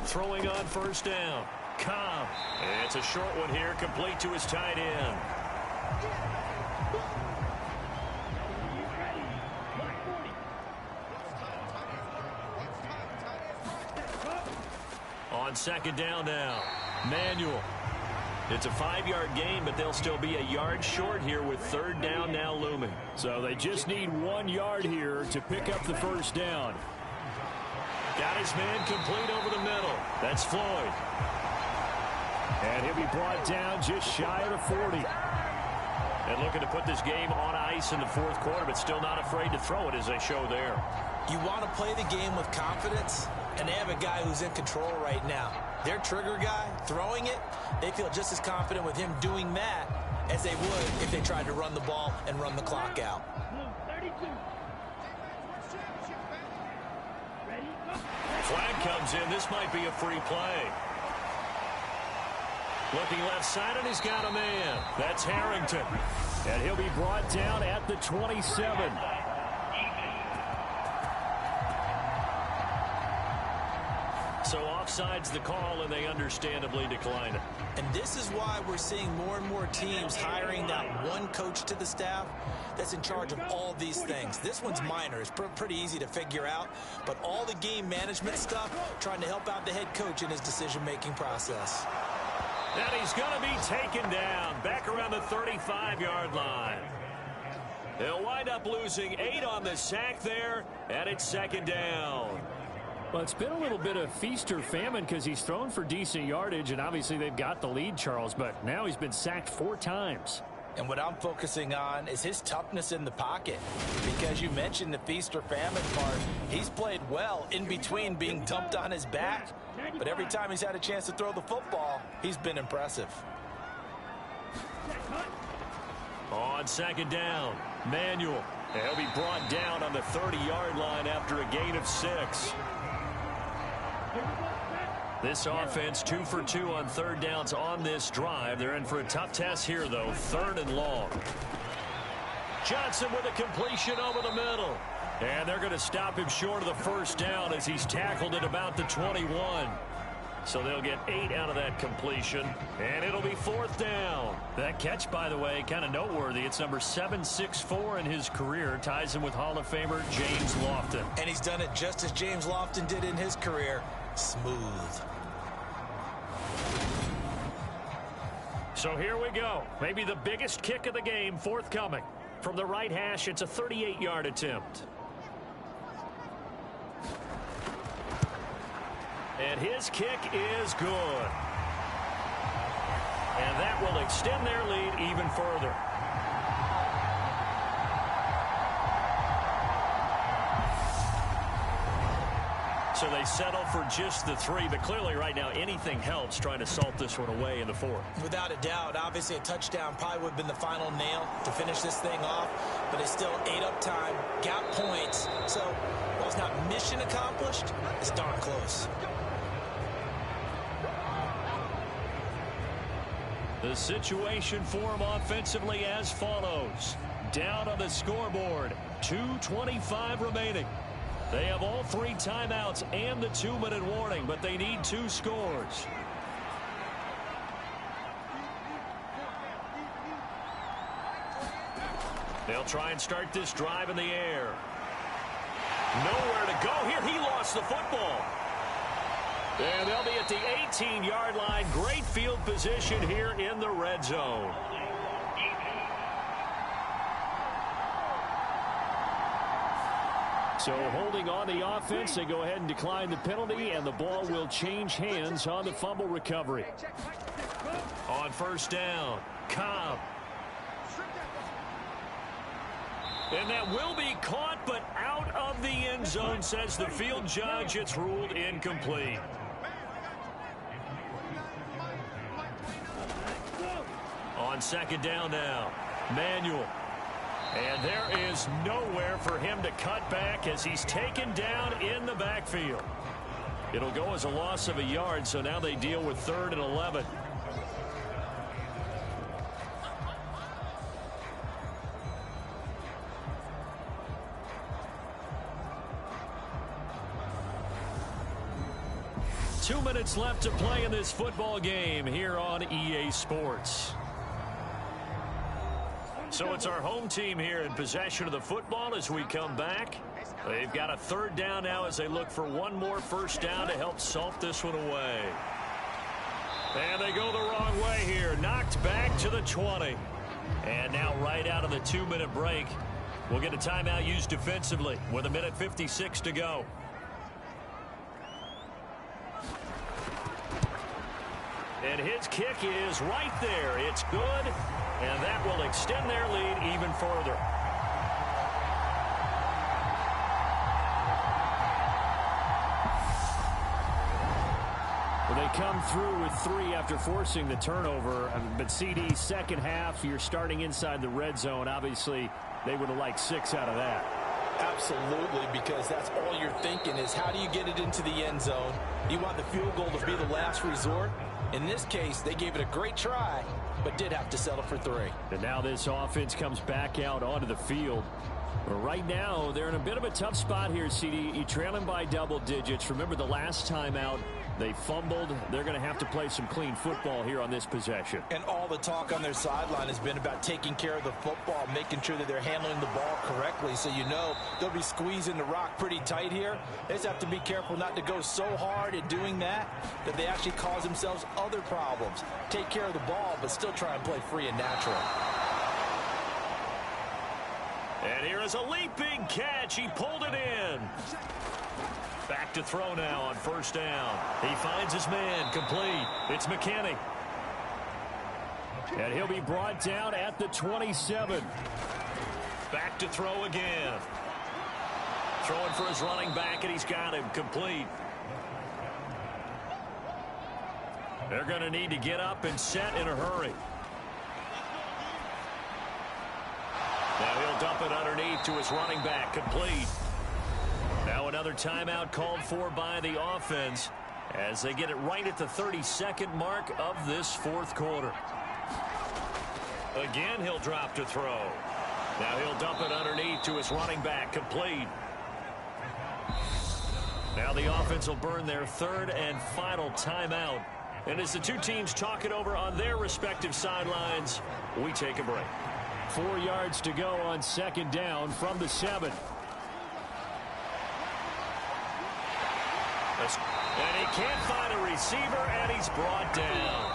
Throwing on first down. Cobb. It's a short one here, complete to his tight end. On second down now, Manuel. It's a 5-yard gain, but they'll still be a yard short here with third down now looming. So they just need 1 yard here to pick up the first down. Got his man complete over the middle. That's Floyd. And he'll be brought down just shy of the 40. And looking to put this game on ice in the fourth quarter, but still not afraid to throw it as they show there. You want to play the game with confidence, and they have a guy who's in control right now. Their trigger guy, throwing it, they feel just as confident with him doing that as they would if they tried to run the ball and run the clock out. Flag comes in. This might be a free play. Looking left side, and he's got a man. That's Harrington. And he'll be brought down at the 27. So offside's the call, and they understandably decline it. And this is why we're seeing more and more teams hiring that one coach to the staff that's in charge of all these things. This one's minor. It's pretty easy to figure out. But all the game management stuff, trying to help out the head coach in his decision-making process. And he's going to be taken down back around the 35-yard line. They'll wind up losing 8 on the sack there, and it's second down. Well, it's been a little bit of feast or famine because he's thrown for decent yardage, and obviously they've got the lead, Charles, but now he's been sacked 4 times. And what I'm focusing on is his toughness in the pocket, because you mentioned the feast or famine part. He's played well in between being dumped on his back, but every time he's had a chance to throw the football, he's been impressive. On second down, Manuel. He'll be brought down on the 30-yard line after a gain of 6. This offense 2 for 2 on third downs on this drive. They're in for a tough test here, though. 3rd and long. Johnson with a completion over the middle. And they're going to stop him short of the first down as he's tackled at about the 21. So they'll get 8 out of that completion, and it'll be 4th down. That catch, by the way, kind of noteworthy. It's number 764 in his career. Ties him with Hall of Famer James Lofton. And he's done it just as James Lofton did in his career. Smooth. So here we go. Maybe the biggest kick of the game forthcoming. From the right hash, it's a 38-yard attempt. And his kick is good. And that will extend their lead even further. So they settle for just the 3, but clearly right now anything helps trying to salt this one away in the 4th. Without a doubt, obviously a touchdown probably would have been the final nail to finish this thing off, but it's still 8 up time, got points. So while it's not mission accomplished, it's darn close. The situation for him offensively as follows. Down on the scoreboard, 2:25 remaining. They have all 3 timeouts and the 2-minute warning, but they need 2 scores. They'll try and start this drive in the air. Nowhere to go here. He lost the football. And they'll be at the 18-yard line. Great field position here in the red zone. So holding on the offense, they go ahead and decline the penalty, and the ball will change hands on the fumble recovery. On first down, Cobb. And that will be caught, but out of the end zone, says the field judge. It's ruled incomplete. On second down now, Manuel. And there is nowhere for him to cut back as he's taken down in the backfield. It'll go as a loss of a yard, so now they deal with 3rd and 11. Two minutes left to play in this football game here on EA Sports. So it's our home team here in possession of the football as we come back. They've got a 3rd down now as they look for one more first down to help salt this one away. And they go the wrong way here. Knocked back to the 20. And now right out of the 2-minute break, we'll get a timeout used defensively with 1:56 to go. And his kick is right there. It's good, and that will extend their lead even further. Well, they come through with 3 after forcing the turnover. But CD's second half, you're starting inside the red zone. Obviously, they would have liked 6 out of that. Absolutely, because that's all you're thinking is how do you get it into the end zone? You want the field goal to be the last resort. In this case, they gave it a great try, but did have to settle for 3. And now this offense comes back out onto the field. But right now, they're in a bit of a tough spot here, CD. You trail them by double digits. Remember the last time out, they fumbled. They're going to have to play some clean football here on this possession. And all the talk on their sideline has been about taking care of the football, making sure that they're handling the ball correctly. So you know they'll be squeezing the rock pretty tight here. They just have to be careful not to go so hard in doing that they actually cause themselves other problems. Take care of the ball, but still try and play free and natural. And here is a leaping catch. He pulled it in. Back to throw now on first down. He finds his man. Complete. It's McKinney. And he'll be brought down at the 27. Back to throw again. Throwing for his running back, and he's got him. Complete. They're going to need to get up and set in a hurry. Now he'll dump it underneath to his running back. Complete. Now another timeout called for by the offense as they get it right at the 32nd mark of this 4th quarter. Again, he'll drop to throw. Now he'll dump it underneath to his running back. Complete. Now the offense will burn their 3rd and final timeout. And as the two teams talk it over on their respective sidelines, we take a break. 4 yards to go on 2nd down from the 7. And he can't find a receiver, and he's brought down.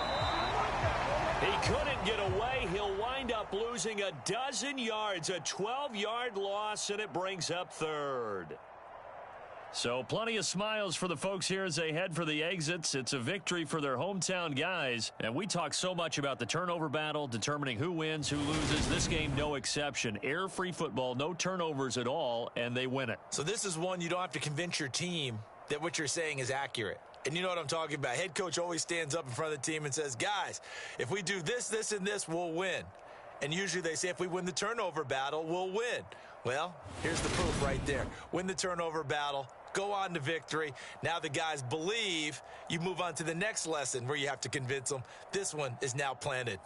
He couldn't get away. He'll wind up losing 12 yards, a 12-yard loss, and it brings up 3rd. So plenty of smiles for the folks here as they head for the exits. It's a victory for their hometown guys. And we talk so much about the turnover battle, determining who wins, who loses. This game, no exception. Air-free football, no turnovers at all, and they win it. So this is one you don't have to convince your team that what you're saying is accurate. And you know what I'm talking about. Head coach always stands up in front of the team and says, guys, if we do this, this, and this, we'll win. And usually they say if we win the turnover battle, we'll win. Well, here's the proof right there. Win the turnover battle. Go on to victory. Now the guys believe. You move on to the next lesson where you have to convince them. This one is now planted.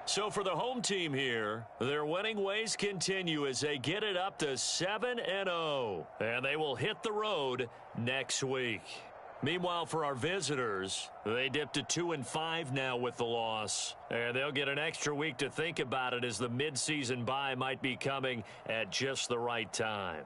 So for the home team here, their winning ways continue as they get it up to 7-0. And they will hit the road next week. Meanwhile, for our visitors, they dipped to 2-5 now with the loss. And they'll get an extra week to think about it as the midseason bye might be coming at just the right time.